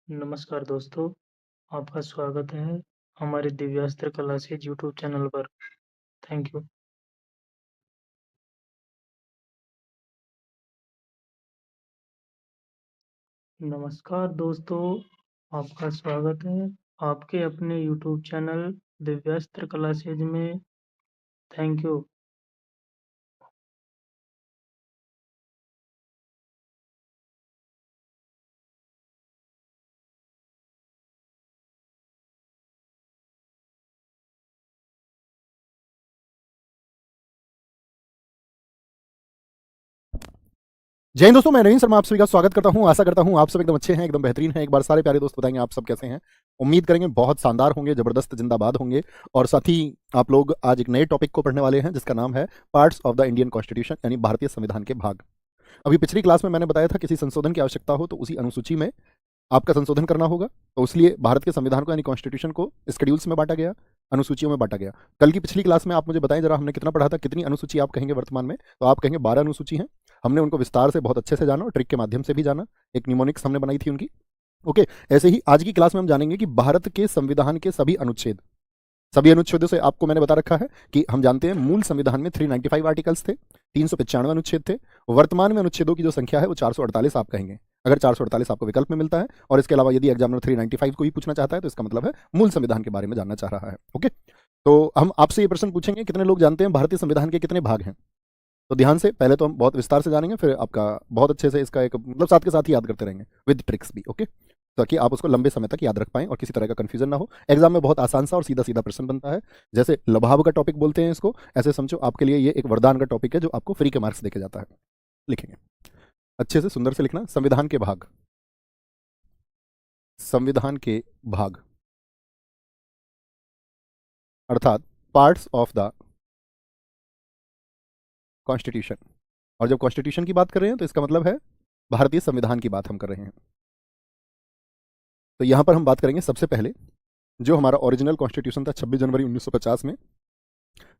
नमस्कार दोस्तों, आपका स्वागत है हमारे दिव्यास्त्र क्लासेज यूट्यूब चैनल पर। Thank you. नमस्कार दोस्तों, आपका स्वागत है आपके अपने यूट्यूब चैनल दिव्यास्त्र क्लासेज में। Thank you. जय हिंद दोस्तों, मैं नवीन शर्मा आप सभी का स्वागत करता हूं। आशा करता हूं आप सब एकदम अच्छे हैं, एकदम बेहतरीन हैं। एक बार सारे प्यारे दोस्त बताएंगे आप सब कैसे हैं। उम्मीद करेंगे बहुत शानदार होंगे, जबरदस्त जिंदाबाद होंगे। और साथ ही आप लोग आज एक नए टॉपिक को पढ़ने वाले हैं जिसका नाम है parts of the Indian constitution, यानी भारतीय संविधान के भाग। अभी पिछली क्लास में मैंने बताया था किसी संशोधन की आवश्यकता हो तो उसी अनुसूची में आपका संशोधन करना होगा। तो इसलिए भारत के संविधान को यानी कॉन्स्टिट्यूशन को स्केड्यूल्स में बांटा गया, अनुसूचियों में बांटा गया। कल की पिछली क्लास में आप मुझे बताएं जरा, हमने कितना पढ़ा था, कितनी अनुसूची आप कहेंगे वर्तमान में? तो आप कहेंगे 12 अनुसूची हैं। हमने उनको विस्तार से बहुत अच्छे से जाना और ट्रिक के माध्यम से भी जाना। एक निमोनिक्स हमने बनाई थी उनकी। ओके, ऐसे ही आज की क्लास में हम जानेंगे कि भारत के संविधान के सभी अनुच्छेदों से आपको मैंने बता रखा है कि हम जानते हैं मूल संविधान में 395 आर्टिकल्स थे, 395 अनुच्छेद थे। वर्तमान में अनुच्छेदों की जो संख्या है वो 448 आप कहेंगे, अगर 448 आपको विकल्प में मिलता है। और इसके अलावा यदि एग्जामिनर 395 को भी पूछना चाहता है तो इसका मतलब है मूल संविधान के बारे में जानना चाह रहा है। ओके, तो हम आपसे ये प्रश्न पूछेंगे, कितने लोग जानते हैं भारतीय संविधान के कितने भाग हैं? तो ध्यान से पहले तो हम बहुत विस्तार से जानेंगे, फिर आपका बहुत अच्छे से इसका एक मतलब साथ के साथ ही याद करते रहेंगे विद ट्रिक्स भी। ओके, ताकि आप उसको लंबे समय तक याद रख पाएं और किसी तरह का कंफ्यूजन ना हो। एग्जाम में बहुत आसान सा और सीधा सीधा प्रश्न बनता है। जैसे लभाव का टॉपिक बोलते हैं इसको, ऐसे समझो आपके लिए ये एक वरदान का टॉपिक है जो आपको फ्री के मार्क्स देके जाता है। लिखेंगे अच्छे से, सुंदर से लिखना। संविधान के भाग, संविधान के भाग अर्थात पार्ट्स ऑफ द कॉन्स्टिट्यूशन। और जब कॉन्स्टिट्यूशन की बात कर रहे हैं तो इसका मतलब है भारतीय संविधान की बात हम कर रहे हैं। तो यहां पर हम बात करेंगे सबसे पहले जो हमारा ओरिजिनल कॉन्स्टिट्यूशन था 26 जनवरी 1950 में,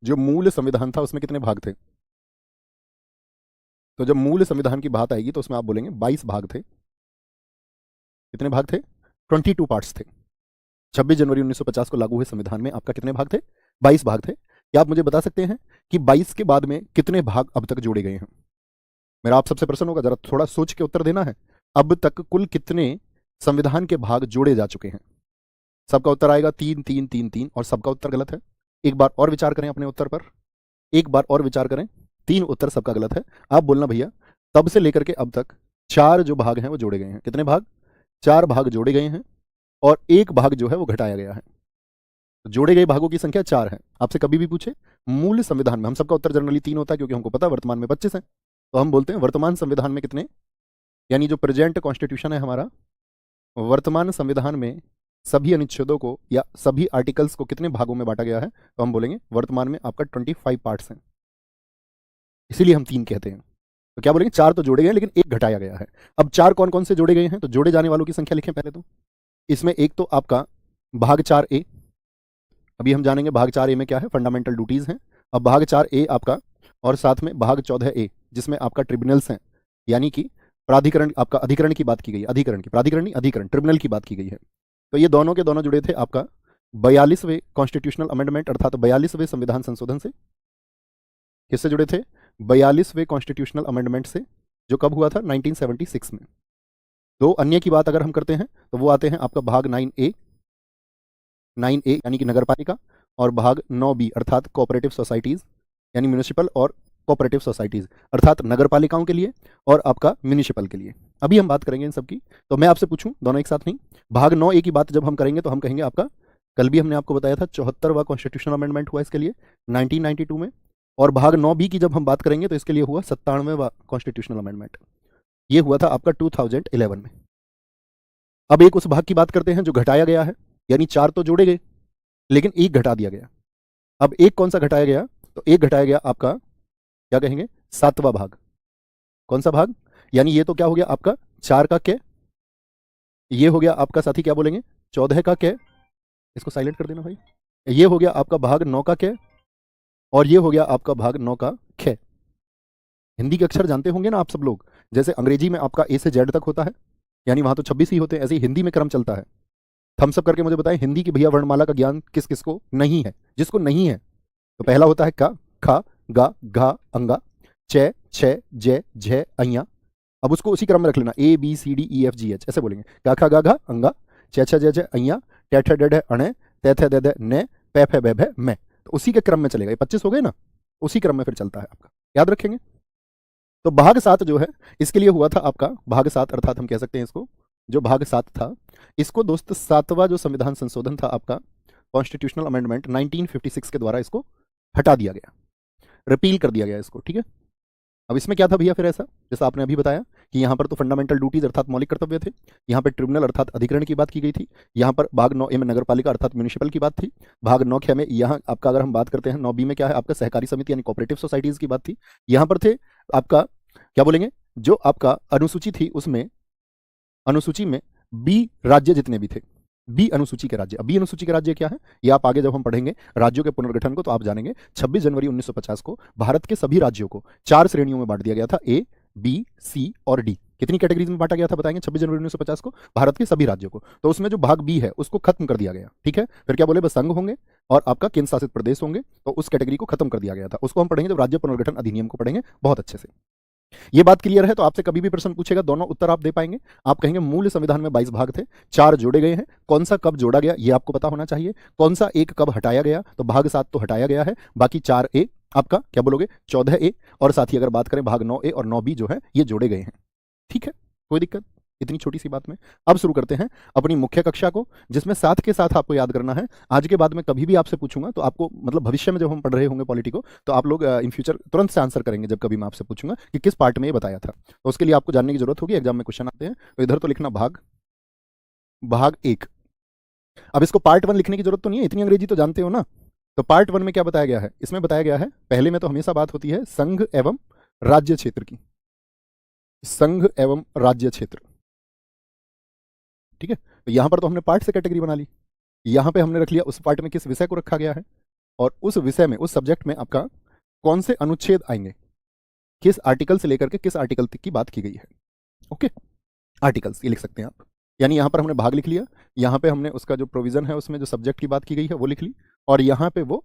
जो मूल संविधान था उसमें कितने भाग थे? तो जब मूल संविधान की बात आएगी तो उसमें आप बोलेंगे 22 भाग थे। कितने भाग थे? 22 पार्ट्स थे। 26 जनवरी 1950 को लागू हुए संविधान में आपका कितने भाग थे? 22 भाग थे। क्या आप मुझे बता सकते हैं कि 22 के बाद में कितने भाग अब तक जोड़े गए हैं? मेरा आप सबसे प्रश्न होगा, जरा थोड़ा सोच के उत्तर देना है। अब तक कुल कितने संविधान के भाग जोड़े जा चुके हैं? सबका उत्तर आएगा 3 3 3 3, और सबका उत्तर गलत है। एक बार और विचार करें अपने उत्तर पर, एक बार और विचार करें। 3 उत्तर सबका गलत है। आप बोलना भैया तब से लेकर के अब तक 4 जो भाग हैं वो जोड़े गए हैं। कितने भाग? 4 भाग जोड़े गए हैं और एक भाग जो है वो घटाया गया है। तो जोड़े गए भागों की संख्या 4 है। आपसे कभी भी पूछे मूल संविधान में, हम सबका उत्तर जनरली 3 होता है क्योंकि हमको पता है वर्तमान में 25 है। तो हम बोलते हैं वर्तमान संविधान में कितने, यानी जो प्रेजेंट कॉन्स्टिट्यूशन है हमारा, वर्तमान संविधान में सभी अनुच्छेदों को या सभी आर्टिकल्स को कितने भागों में बांटा गया है? तो हम बोलेंगे वर्तमान में आपका 25 पार्ट्स हैं, इसीलिए हम 3 कहते हैं। तो क्या बोलेंगे? 4 तो जोड़े गए लेकिन एक घटाया गया है। अब 4 कौन कौन से जोड़े गए हैं? तो जोड़े जाने वालों की संख्या लिखें पहले तो। इसमें एक तो आपका भाग 4A, अभी हम जानेंगे भाग 4A में क्या है, फंडामेंटल ड्यूटीज हैं। अब भाग 4A आपका, और साथ में भाग 14A जिसमें आपका ट्रिब्यूनल्स हैं, यानी कि प्राधिकरण, आपका अधिकरण की बात की गई है, अधिकरण की, प्राधिकरण नहीं अधिकरण, ट्रिब्यूनल की बात की गई है। तो ये दोनों के दोनों जुड़े थे आपका 42वें कॉन्स्टिट्यूशनल अमेंडमेंट अर्थात 42वें संविधान संशोधन से। किससे जुड़े थे? 42वें कॉन्स्टिट्यूशनल अमेंडमेंट से, जो कब हुआ था? 1976 में। दो अन्य की बात अगर हम करते हैं तो वो आते हैं आपका भाग 9A, 9A यानी कि नगर पालिका, और भाग 9B अर्थात कोऑपरेटिव सोसाइटीज, यानी म्यूनिसिपल और कोऑपरेटिव सोसाइटीज अर्थात नगर पालिकाओं के लिए और आपका म्यूनिसिपल के लिए। अभी हम बात करेंगे इन सब की। तो मैं आपसे पूछूं, दोनों एक साथ नहीं, भाग 9A की बात जब हम करेंगे तो हम कहेंगे आपका, कल भी हमने आपको बताया था 74वां कॉन्स्टिट्यूशनल अमेंडमेंट हुआ इसके लिए 1992 में। और भाग 9B की जब हम बात करेंगे तो इसके लिए हुआ 97वां कॉन्स्टिट्यूशनल अमेंडमेंट, ये हुआ था आपका 2011 में। अब एक उस भाग की बात करते हैं जो घटाया गया है, यानी 4 तो जोड़े गए लेकिन एक घटा दिया गया। अब एक कौन सा घटाया गया? तो एक घटाया गया आपका, क्या कहेंगे, 7वां भाग। कौन सा भाग? यानी ये तो क्या हो गया आपका 4 का क्या, ये हो गया आपका साथी क्या बोलेंगे 14 का क्या, इसको साइलेंट कर देना भाई। ये हो गया आपका भाग 9 का क्या, और ये हो गया आपका भाग 9 का ख। हिंदी के अक्षर जानते होंगे ना आप सब लोग, जैसे अंग्रेजी में आपका ए से जेड तक होता है, यानी वहां तो 26 ही होते हैं। ऐसे ही हिंदी में क्रम चलता है। थम्स अप करके मुझे बताएं हिंदी की भैया वर्णमाला का ज्ञान किस किस को नहीं है। जिसको नहीं है तो पहला होता है का, खा, गा, घा, अंगा, च, छ, जय, झ, अइया। अब उसको उसी क्रम में रख लेना, A B C D E F G H, ऐसे बोलेंगे। गा खा गा घा अंगा, छ छ जय जय अइया, ट ठ ड ढ अणे, त थ द द न, प फ ब भ मैं। तो उसी के क्रम में चलेगा। ये 25 हो गए ना, उसी क्रम में फिर चलता है आपका, याद रखेंगे। तो भाग 7 जो है इसके लिए हुआ था आपका भाग 7, अर्थात हम कह सकते हैं इसको जो भाग 7 था, इसको दोस्त 7वां जो संविधान संशोधन था आपका, कॉन्स्टिट्यूशनल अमेंडमेंट 1956 के द्वारा इसको हटा दिया गया, रिपील कर दिया गया इसको, ठीक है। अब इसमें क्या था भैया फिर ऐसा, जैसा आपने अभी बताया कि यहाँ पर तो फंडामेंटल ड्यूटीज अर्थात मौलिक कर्तव्य थे, यहाँ पर ट्रिब्यूनल अर्थात अधिकरण की बात की गई थी, यहाँ पर भाग 9 ए में नगर पालिका अर्थात म्यूनिसिपल की बात थी, भाग 9 ख में यहाँ आपका अगर हम बात करते हैं 9 बी में क्या है आपका सहकारी समिति यानी कोऑपरेटिव सोसाइटीज की बात थी। यहाँ पर थे आपका क्या बोलेंगे, जो आपका अनुसूची थी उसमें, अनुसूची में बी राज्य जितने भी थे, बी अनुसूची के राज्य। अब बी अनुसूची के राज्य क्या है ये आप आगे जब हम पढ़ेंगे राज्यों के पुनर्गठन को तो आप जानेंगे। 26 जनवरी 1950 को भारत के सभी राज्यों को 4 श्रेणियों में बांट दिया गया था, ए, बी, सी और डी। कितनी कैटेगरीज में बांटा गया था बताएंगे 26 जनवरी 1950 को भारत के सभी राज्यों को। तो उसमें जो भाग बी है उसको खत्म कर दिया गया, ठीक है। फिर क्या बोले, बस संघ होंगे और आपका केंद्र शासित प्रदेश होंगे, तो उस कैटेगरी को खत्म कर दिया गया था। उसको हम पढ़ेंगे जब राज्य पुनर्गठन अधिनियम को पढ़ेंगे बहुत अच्छे से। ये बात क्लियर है। तो आपसे कभी भी प्रश्न पूछेगा दोनों उत्तर आप दे पाएंगे। आप कहेंगे मूल संविधान में 22 भाग थे, 4 जोड़े गए हैं, कौन सा कब जोड़ा गया ये आपको पता होना चाहिए, कौन सा एक कब हटाया गया, तो भाग 7 तो हटाया गया है, बाकी 4 ए आपका क्या बोलोगे 14 ए, और साथ ही अगर बात करें भाग 9 ए और 9 बी जो है ये जोड़े गए हैं, ठीक है, कोई दिक्कत इतनी छोटी सी बात में। अब शुरू करते हैं अपनी मुख्य कक्षा को, जिसमें साथ के साथ आपको याद करना है, आज के बाद में कभी भी आपसे पूछूंगा तो आपको मतलब भविष्य में जब हम पढ़ रहे होंगे पॉलिटी को तो आप लोग इन फ्यूचर तुरंत से आंसर करेंगे जब कभी मैं आपसे पूछूंगा कि किस पार्ट में ये बताया था। तो उसके लिए आपको जानने की जरूरत होगी, एग्जाम में क्वेश्चन आते हैं तो इधर तो लिखना भाग 1। अब इसको पार्ट 1 लिखने की जरूरत तो नहीं है, इतनी अंग्रेजी तो जानते हो ना। तो पार्ट 1 में क्या बताया गया है, इसमें बताया गया है पहले में तो हमेशा बात होती है संघ एवं राज्य क्षेत्र की, संघ एवं राज्य क्षेत्र, ठीक है। तो यहां पर तो हमने पार्ट से कैटेगरी बना ली, यहां पे हमने रख लिया उस पार्ट में किस विषय को रखा गया है और उस विषय में उस सब्जेक्ट में आपका कौन से अनुच्छेद आएंगे, किस आर्टिकल से लेकर के किस आर्टिकल तक की बात की गई है। ओके, आर्टिकल्स ये लिख सकते हैं आप, यानी यहां पर हमने भाग लिख लिया, यहां पे हमने उसका जो प्रोविजन है उसमें जो सब्जेक्ट की बात की गई है वो लिख ली, और यहां पे वो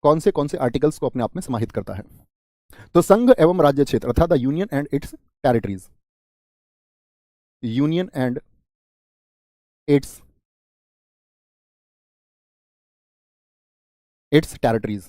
कौन से आर्टिकल्स को अपने आप में समाहित करता है। तो संघ एवं राज्य क्षेत्र अर्थात the union and it's territories, union and it's territories,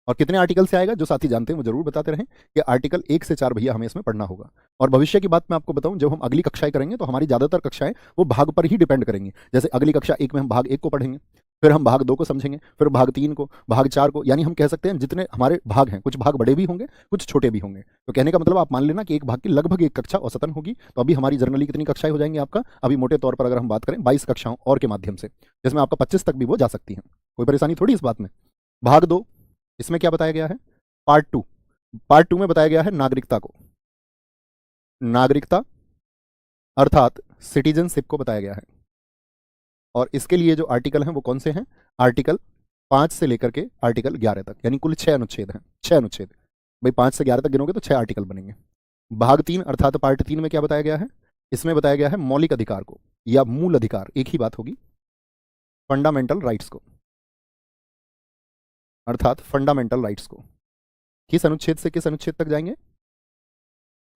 और कितने आर्टिकल से आएगा जो साथी जानते हैं वो जरूर बताते रहें कि आर्टिकल 1 से 4 भैया हमें इसमें पढ़ना होगा। और भविष्य की बात मैं आपको बताऊं, जब हम अगली कक्षाएं करेंगे तो हमारी ज्यादातर कक्षाएं वो भाग पर ही डिपेंड करेंगी। जैसे अगली कक्षा 1 में हम भाग 1 को पढ़ेंगे, फिर हम भाग 2 को समझेंगे, फिर भाग 3 को, भाग 4 को, यानी हम कह सकते हैं जितने हमारे भाग हैं कुछ भाग बड़े भी होंगे कुछ छोटे भी होंगे। तो कहने का मतलब आप मान लेना कि एक भाग की लगभग एक कक्षा औसतन होगी। तो अभी हमारी जनरली कितनी कक्षाएं हो जाएंगी आपका, अभी मोटे तौर पर अगर हम बात करें 22 कक्षाओं और के माध्यम से, जिसमें आपका 25 तक भी वो जा सकती हैं, कोई परेशानी थोड़ी इस बात में। भाग 2 इसमें क्या बताया गया है, पार्ट 2 में बताया गया है नागरिकता को, नागरिकता अर्थात सिटीजनशिप को बताया गया है। और इसके लिए जो आर्टिकल हैं वो कौन से हैं, आर्टिकल 5 से लेकर के आर्टिकल 11 तक, यानी कुल 6 अनुच्छेद हैं, 6 अनुच्छेद भाई, 5 से 11 तक गिनोगे तो 6 आर्टिकल बनेंगे। भाग 3 अर्थात पार्ट 3 में क्या बताया गया है, इसमें बताया गया है मौलिक अधिकार को या मूल अधिकार, एक ही बात होगी, फंडामेंटल राइट्स को, अर्थात फंडामेंटल राइट्स को किस अनुच्छेद से किस अनुच्छेद तक जाएंगे।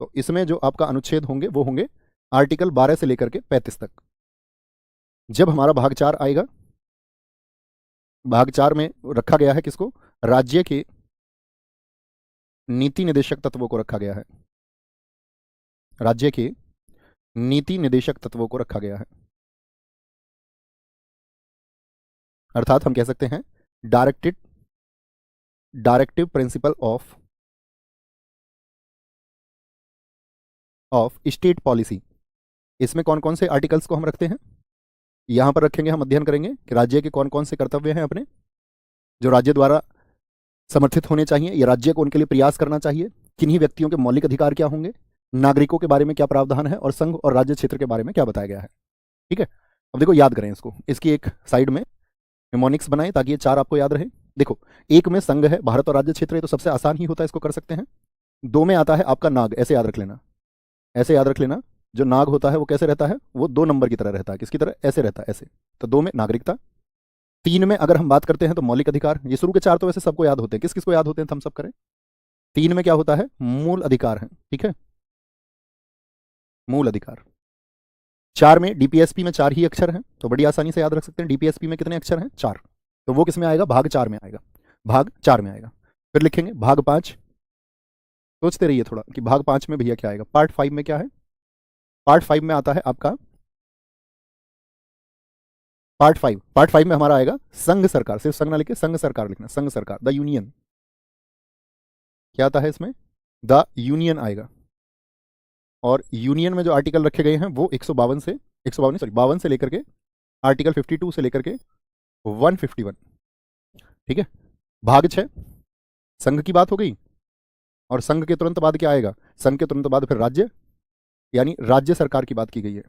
तो इसमें जो आपका अनुच्छेद होंगे वो होंगे आर्टिकल 12 से लेकर के 35 तक। जब हमारा भाग 4 आएगा, भाग 4 में रखा गया है किसको, राज्य के नीति निदेशक तत्वों को रखा गया है, राज्य के नीति निदेशक तत्वों को रखा गया है, अर्थात हम कह सकते हैं directive principle of state policy. इसमें कौन कौन से आर्टिकल्स को हम रखते हैं, यहां पर रखेंगे, हम अध्ययन करेंगे कि राज्य के कौन कौन से कर्तव्य हैं अपने, जो राज्य द्वारा समर्थित होने चाहिए या राज्य को उनके लिए प्रयास करना चाहिए, किन्हीं व्यक्तियों के मौलिक अधिकार क्या होंगे, नागरिकों के बारे में क्या प्रावधान है, और संघ और राज्य क्षेत्र के बारे में क्या बताया गया है। ठीक है, अब देखो याद करें इसको, इसकी एक साइड में निमोनिक्स बनाएं ताकि ये 4 आपको याद रहे। देखो, 1 में संघ है, भारत और राज्य क्षेत्र है, तो सबसे आसान ही होता है, इसको कर सकते हैं। 2 में आता है आपका नाग, ऐसे याद रख लेना, ऐसे याद रख लेना, जो नाग होता है वो कैसे रहता है, वो 2 नंबर की तरह रहता है। किसकी तरह, ऐसे रहता है, ऐसे। तो 2 में नागरिकता। 3 में अगर हम बात करते हैं तो मौलिक अधिकार। ये शुरू के 4 तो वैसे सबको याद होते हैं, किस किस को याद होते हैं हम सब करें। 3 में क्या होता है, मूल अधिकार है, ठीक है, मूल अधिकार। 4 में डीपीएसपी में 4 ही अक्षर हैं, तो बड़ी आसानी से याद रख सकते हैं। डीपीएसपी में कितने अक्षर हैं, 4। तो वो किस में आएगा, भाग 4 में आएगा, भाग 4 में आएगा। फिर लिखेंगे भाग 5। सोचते रहिए थोड़ा कि भाग 5 में भैया क्या आएगा। पार्ट 5 में क्या है, पार्ट 5 में आता है आपका, पार्ट 5 में हमारा आएगा संघ सरकार। सिर्फ संघ ना लिखे, संघ सरकार लिखना, संघ सरकार, द यूनियन। क्या आता है इसमें, द यूनियन आएगा। और यूनियन में जो आर्टिकल रखे गए हैं वो 152 से 52 से लेकर के आर्टिकल 52 से लेकर के 151, ठीक है। भाग 6 संघ की बात हो गई, और संघ के तुरंत बाद क्या आएगा, संघ के तुरंत बाद फिर राज्य, यानी राज्य सरकार की बात की गई है,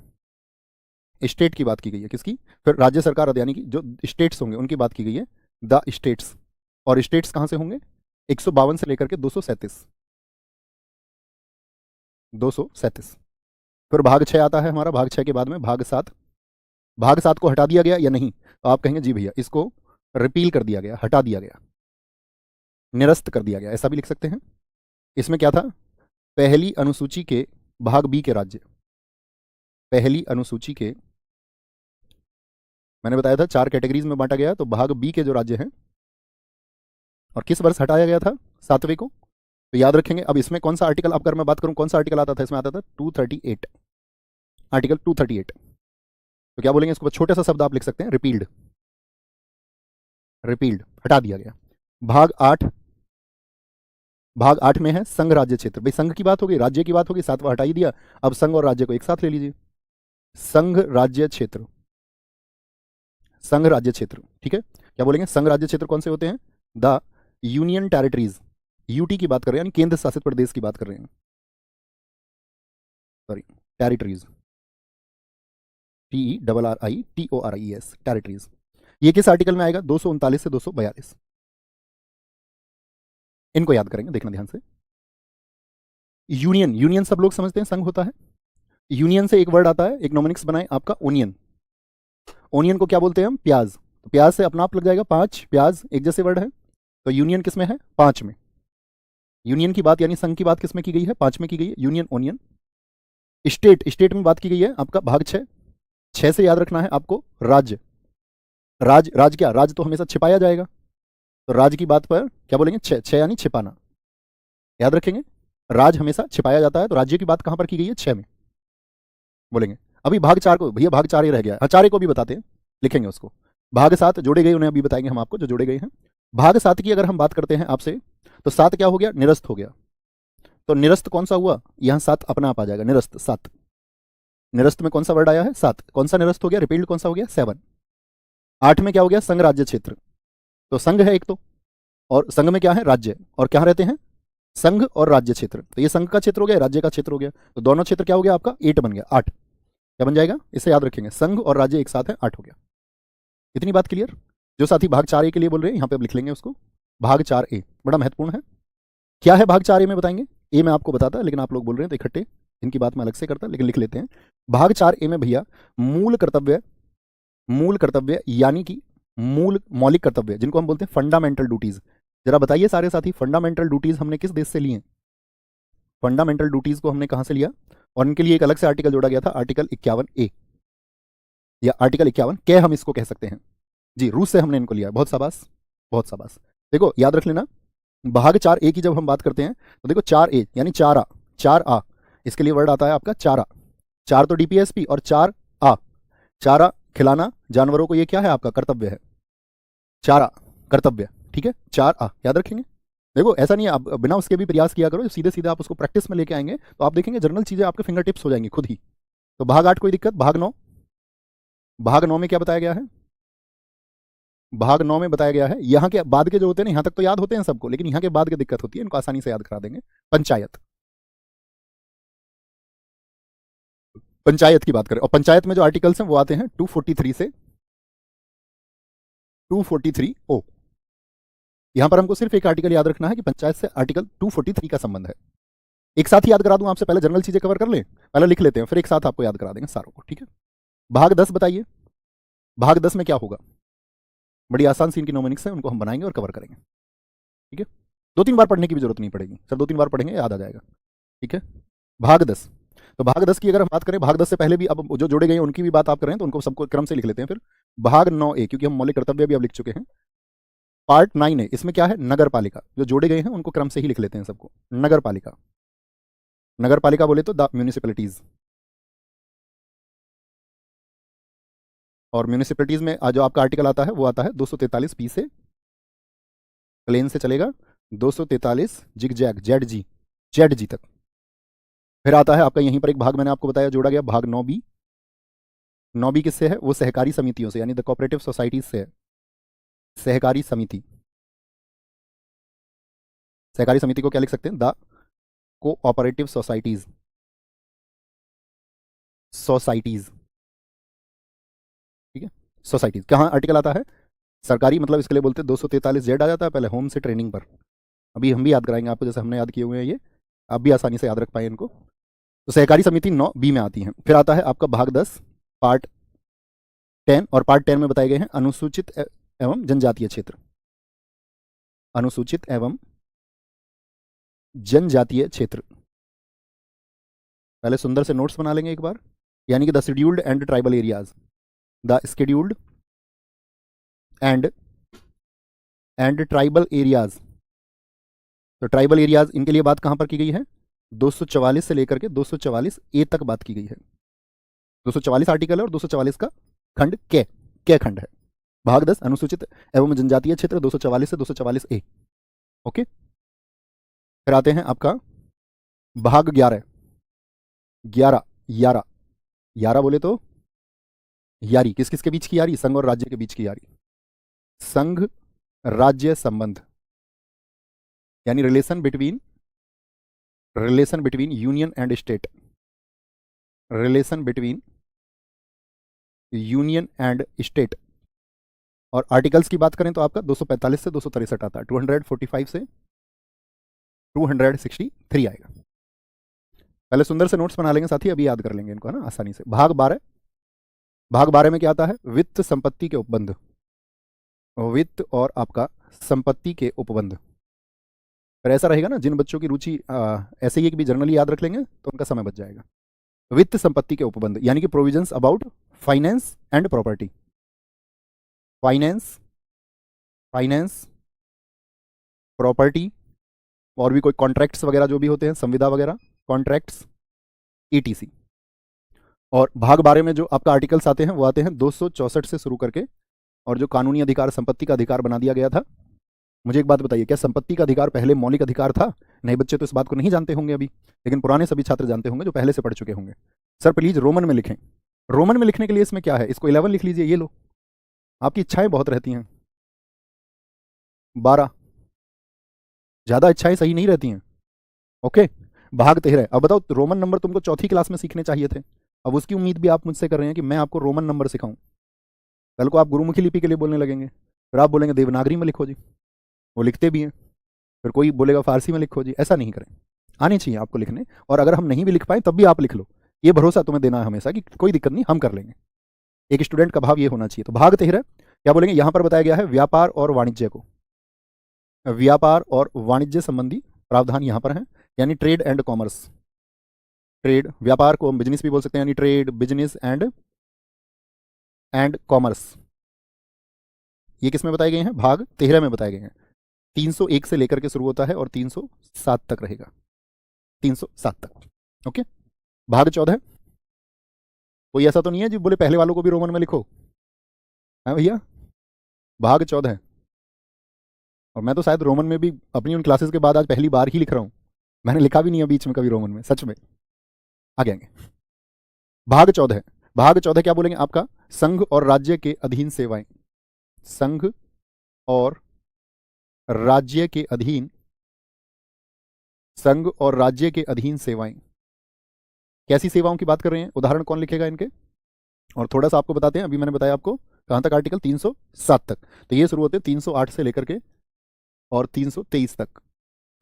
स्टेट की बात की गई है, किसकी, फिर राज्य सरकार यानी कि जो स्टेट्स होंगे उनकी बात की गई है, द स्टेट्स। और स्टेट्स कहां से होंगे, 152 से लेकर के 237, 237। फिर भाग 6 आता है हमारा, भाग 6 के बाद में भाग 7। भाग 7 को हटा दिया गया या नहीं, तो आप कहेंगे जी भैया इसको रिपील कर दिया गया, हटा दिया गया, निरस्त कर दिया गया, ऐसा भी लिख सकते हैं। इसमें क्या था, पहली अनुसूची के भाग बी के राज्य, पहली अनुसूची के, मैंने बताया था 4 कैटेगरीज में बांटा गया, तो भाग बी के जो राज्य हैं, और किस वर्ष हटाया गया था, 7वें को। तो याद रखेंगे। अब इसमें कौन सा आर्टिकल, अगर मैं बात करूं कौन सा आर्टिकल आता था, इसमें आता था 238, आर्टिकल 238। तो क्या बोलेंगे इसको, छोटे सा शब्द आप लिख सकते हैं, रिपील्ड, रिपील्ड, हटा दिया गया। भाग 8, भाग 8 में है संघ राज्य क्षेत्र। भाई संघ की बात होगी, राज्य की बात होगी, 7वां हटा ही दिया। अब संघ और राज्य को एक साथ ले लीजिए, संघ राज्य क्षेत्र, संघ राज्य क्षेत्र, ठीक है। क्या बोलेंगे, संघ राज्य क्षेत्र कौन से होते हैं, द यूनियन टेरिटरीज, यूटी की बात कर रहे हैं, यानी केंद्र शासित प्रदेश की बात कर रहे हैं, सॉरी, टेरिटरीज, TERRITORIES, टेरिटरीज। ये किस आर्टिकल में आएगा, 239 से 242। इनको याद करेंगे, देखना ध्यान से। यूनियन, यूनियन सब लोग समझते हैं संघ होता है। यूनियन से एक वर्ड आता है, इकोनॉमिक्स बनाए आपका ओनियन। ओनियन को क्या बोलते हैं हम, प्याज। तो प्याज से अपना आप लग जाएगा 5, प्याज एक जैसे वर्ड है। तो यूनियन किस में है, 5 में। यूनियन की बात यानी संघ की बात किस में की गई है, 5 में की गई है, यूनियन ओनियन। स्टेट, स्टेट में बात की गई है आपका भाग 6। 6 से याद रखना है आपको राज्य, राज, राज क्या, राज तो हमेशा छिपाया जाएगा, तो राज की बात पर क्या बोलेंगे, 6, 6 यानी छिपाना, याद रखेंगे। राज हमेशा छिपाया जाता है, तो राज्य की बात कहां पर की गई है, 6 में बोलेंगे। अभी भाग 4 को, भैया भाग 4 ही रह गया, हाँ 4 को भी बताते हैं, लिखेंगे उसको। भाग 7 जोड़े गए, उन्हें अभी बताएंगे हम आपको जो जोड़े गए हैं। भाग 7 की अगर हम बात करते हैं आपसे, तो 7 क्या हो गया, निरस्त हो गया। तो निरस्त कौन सा हुआ, यहां 7 अपना आप आ जाएगा, निरस्त 7। निरस्त में कौन सा वर्ड आया है, 7, कौन सा निरस्त हो गया, रिपील्ड कौन सा हो गया, 7। 8 में क्या हो गया, संघ राज्य क्षेत्र। तो संघ है एक तो, और संघ में क्या है, राज्य, और क्या रहते हैं, संघ और राज्य क्षेत्र। तो ये संघ का क्षेत्र हो गया, राज्य का क्षेत्र हो गया, तो दोनों क्षेत्र क्या हो गया आपका, 8 बन गया, 8। क्या बन जाएगा, इसे याद रखेंगे, संघ और राज्य एक साथ है, 8 हो गया। इतनी बात क्लियर। जो साथी भाग 4A के लिए बोल रहे हैं, यहां पे अब लिख लेंगे उसको, भाग 4A बड़ा महत्वपूर्ण है। क्या है भाग 4A में बताएंगे, ए मैं आपको बताता, लेकिन आप लोग बोल रहे हैं तो इकट्ठे, इनकी बात मैं अलग से करता, लेकिन लिख लेते हैं। भाग 4A में भैया मूल कर्तव्य, मूल कर्तव्य यानी कि मूल मौलिक कर्तव्य, जिनको हम बोलते हैं फंडामेंटल ड्यूटीज। जरा बताइए सारे साथी, फंडामेंटल ड्यूटीज हमने किस देश से लिए, फंडामेंटल ड्यूटीज को हमने कहां से लिया, और इनके लिए एक अलग से आर्टिकल जोड़ा गया था, आर्टिकल 51A या आर्टिकल 51 के हम इसको कह सकते हैं जी, रूस से हमने इनको लिया। बहुत शाबाश, बहुत शाबाश। देखो याद रख लेना, भाग 4A की जब हम बात करते हैं तो देखो 4A यानी 4A, 4A, इसके लिए वर्ड आता है आपका चारा। 4 तो डीपीएसपी और 4A, चारा खिलाना जानवरों को, ये क्या है आपका कर्तव्य है, चारा कर्तव्य, ठीक है, 4A याद रखेंगे। देखो ऐसा नहीं है, आप बिना उसके भी प्रयास किया करो, सीधे सीधे आप उसको प्रैक्टिस में लेके आएंगे तो आप देखेंगे जनरल चीजें आपके फिंगर टिप्स हो जाएंगी खुद ही। तो भाग 8 कोई दिक्कत, भाग 9, भाग 9 में क्या बताया गया है, भाग 9 में बताया गया है, यहाँ के बाद के जो होते हैं ना, यहाँ तक तो याद होते हैं सबको, लेकिन यहाँ के बाद की दिक्कत होती है, इनको आसानी से याद करा देंगे। पंचायत, पंचायत की बात करें, और पंचायत में जो आर्टिकल्स हैं वो आते हैं 243 से 243O। यहां पर हमको सिर्फ एक आर्टिकल याद रखना है कि पंचायत से आर्टिकल 243 का संबंध है। एक साथ ही याद करा दूं आपसे, पहले जनरल चीजें कवर कर लें, पहले लिख लेते हैं, फिर एक साथ आपको याद करा देंगे सारों को, ठीक है। भाग 10 बताइए, भाग 10 में क्या होगा? बड़ी आसान सी इनकी नोमेनिक्स है, उनको हम बनाएंगे और कवर करेंगे, ठीक है। 2-3 बार पढ़ने की भी जरूरत नहीं पड़ेगी सर, 2-3 बार पढ़ेंगे याद आ जाएगा, ठीक है। भाग 10, तो भाग 10 की अगर हम बात करें, भाग 10 से पहले भी अब जो जोड़े गए हैं उनकी भी बात आप कर रहे हैं, तो उनको सबको क्रम से लिख लेते हैं फिर। भाग 9A, क्योंकि हम मौलिक कर्तव्य भी अब लिख चुके हैं। पार्ट 9A, इसमें क्या है? नगर पालिका। जो जोड़े गए हैं उनको क्रम से ही लिख लेते हैं सबको। नगर पालिका, नगर पालिका बोले तो द म्यूनिसिपैलिटीज, और म्यूनिसिपैलिटीज में जो आपका आर्टिकल आता है वो आता है 243 से, प्लेन से चलेगा 243 जिगजैग जेड जी तक। फिर आता है आपका यहीं पर एक भाग मैंने आपको बताया जोड़ा गया, भाग 9B। 9B किससे है? वो सहकारी समितियों से, यानी द कोऑपरेटिव सोसाइटीज से है। सहकारी समिति, सहकारी समिति को क्या लिख सकते हैं? द कोऑपरेटिव सोसाइटीज, सोसाइटीज, ठीक है, सोसाइटीज। कहाँ आर्टिकल आता है? सरकारी, मतलब इसके लिए बोलते हैं 243 जेड आ जाता है पहले, होम से ट्रेनिंग पर। अभी हम भी याद कराएंगे आपको, जैसे हमने याद किए हुए हैं ये, आप भी आसानी से याद रख पाए इनको। तो सहकारी समिति 9B में आती है। फिर आता है आपका भाग 10 पार्ट 10, और पार्ट 10 में बताए गए हैं अनुसूचित एवं जनजातीय क्षेत्र, अनुसूचित एवं जनजातीय क्षेत्र। पहले सुंदर से नोट्स बना लेंगे एक बार, यानी कि the scheduled and tribal areas, the scheduled and tribal areas. तो ट्राइबल एरियाज, इनके लिए बात कहां पर की गई है? 244 से लेकर के 244A तक बात की गई है। 244 आर्टिकल है और 244 का खंड कै खंड है। भाग 10 अनुसूचित एवं जनजातीय क्षेत्र 244 से 244A, ओके। फिर आते हैं आपका भाग 11, 11 बोले तो यारी, किस किस के बीच की यारी? संघ और राज्य के बीच की यारी, संघ राज्य संबंध, यानी relation between union and state, relation between union and state. और आर्टिकल्स की बात करें तो आपका 245 से 263 आता है, 245 से 263 आएगा। पहले सुंदर से नोट्स बना लेंगे साथी, अभी याद कर लेंगे इनको, है ना, आसानी से। भाग 12, भाग 12 में क्या आता है? वित्त संपत्ति के उपबंध, वित्त और आपका संपत्ति के उपबंध। फिर ऐसा रहेगा ना, जिन बच्चों की रुचि ऐसे ही कि भी जर्नली याद रख लेंगे तो उनका समय बच जाएगा। वित्त संपत्ति के उपबंध, यानी कि provisions about finance and property, finance property, और भी कोई कॉन्ट्रैक्ट्स वगैरह जो भी होते हैं, संविदा वगैरह, कॉन्ट्रैक्ट्स, ETC। और भाग 12 में जो आपका आर्टिकल्स आते हैं वो आते हैं 264 से शुरू करके, और जो कानूनी अधिकार संपत्ति का अधिकार बना दिया गया था। मुझे एक बात बताइए, क्या संपत्ति का अधिकार पहले मौलिक अधिकार था? नए बच्चे तो इस बात को नहीं जानते होंगे अभी, लेकिन पुराने सभी छात्र जानते होंगे जो पहले से पढ़ चुके होंगे। सर प्लीज रोमन में लिखें। रोमन में लिखने के लिए इसमें क्या है? इसको 11 लिख लीजिए, ये लो, आपकी इच्छाएं बहुत रहती हैं। 12, ज्यादा इच्छाएं सही नहीं रहती हैं, ओके। भाग 13, अब बताओ रोमन नंबर तुमको चौथी क्लास में सीखने चाहिए थे, अब उसकी उम्मीद भी आप मुझसे कर रहे हैं कि मैं आपको रोमन नंबर सिखाऊं। कल को आप गुरुमुखी लिपि के लिए बोलने लगेंगे, फिर आप बोलेंगे देवनागरी में लिखो जी, वो लिखते भी हैं, फिर कोई बोलेगा फारसी में लिखो जी। ऐसा नहीं करें, आनी चाहिए आपको लिखने, और अगर हम नहीं भी लिख पाए तब भी आप लिख लो, ये भरोसा तुम्हें देना है हमेशा कि कोई दिक्कत नहीं, हम कर लेंगे। एक स्टूडेंट का भाव ये होना चाहिए। तो भाग 13 क्या बोलेंगे? यहां पर बताया गया है व्यापार और वाणिज्य को, व्यापार और वाणिज्य संबंधी प्रावधान यहां पर है, यानी ट्रेड एंड कॉमर्स। ट्रेड, व्यापार को हम बिजनेस भी बोल सकते हैं, यानी ट्रेड, बिजनेस एंड कॉमर्स। ये किस में बताए गए हैं? भाग 13 में बताए गए हैं। 301 से लेकर के शुरू होता है और 307 तक रहेगा, 307 तक, ओके। भाग 14, कोई ऐसा तो नहीं है जी बोले पहले वालों को भी रोमन में लिखो, है भैया? भाग 14, और मैं तो शायद रोमन में भी अपनी उन क्लासेस के बाद आज पहली बार ही लिख रहा हूं, मैंने लिखा भी नहीं है बीच में कभी रोमन में, सच में। आगे आएंगे। भाग 14, भाग 14 क्या बोलेंगे आपका? संघ और राज्य के अधीन सेवाएं, संघ और राज्य के अधीन, संघ और राज्य के अधीन सेवाएं। कैसी सेवाओं की बात कर रहे हैं? उदाहरण कौन लिखेगा इनके? और थोड़ा सा आपको बताते हैं, अभी मैंने बताया आपको कहां तक आर्टिकल? 307 तक। तो ये शुरू होते हैं 308 से लेकर के और 323 तक।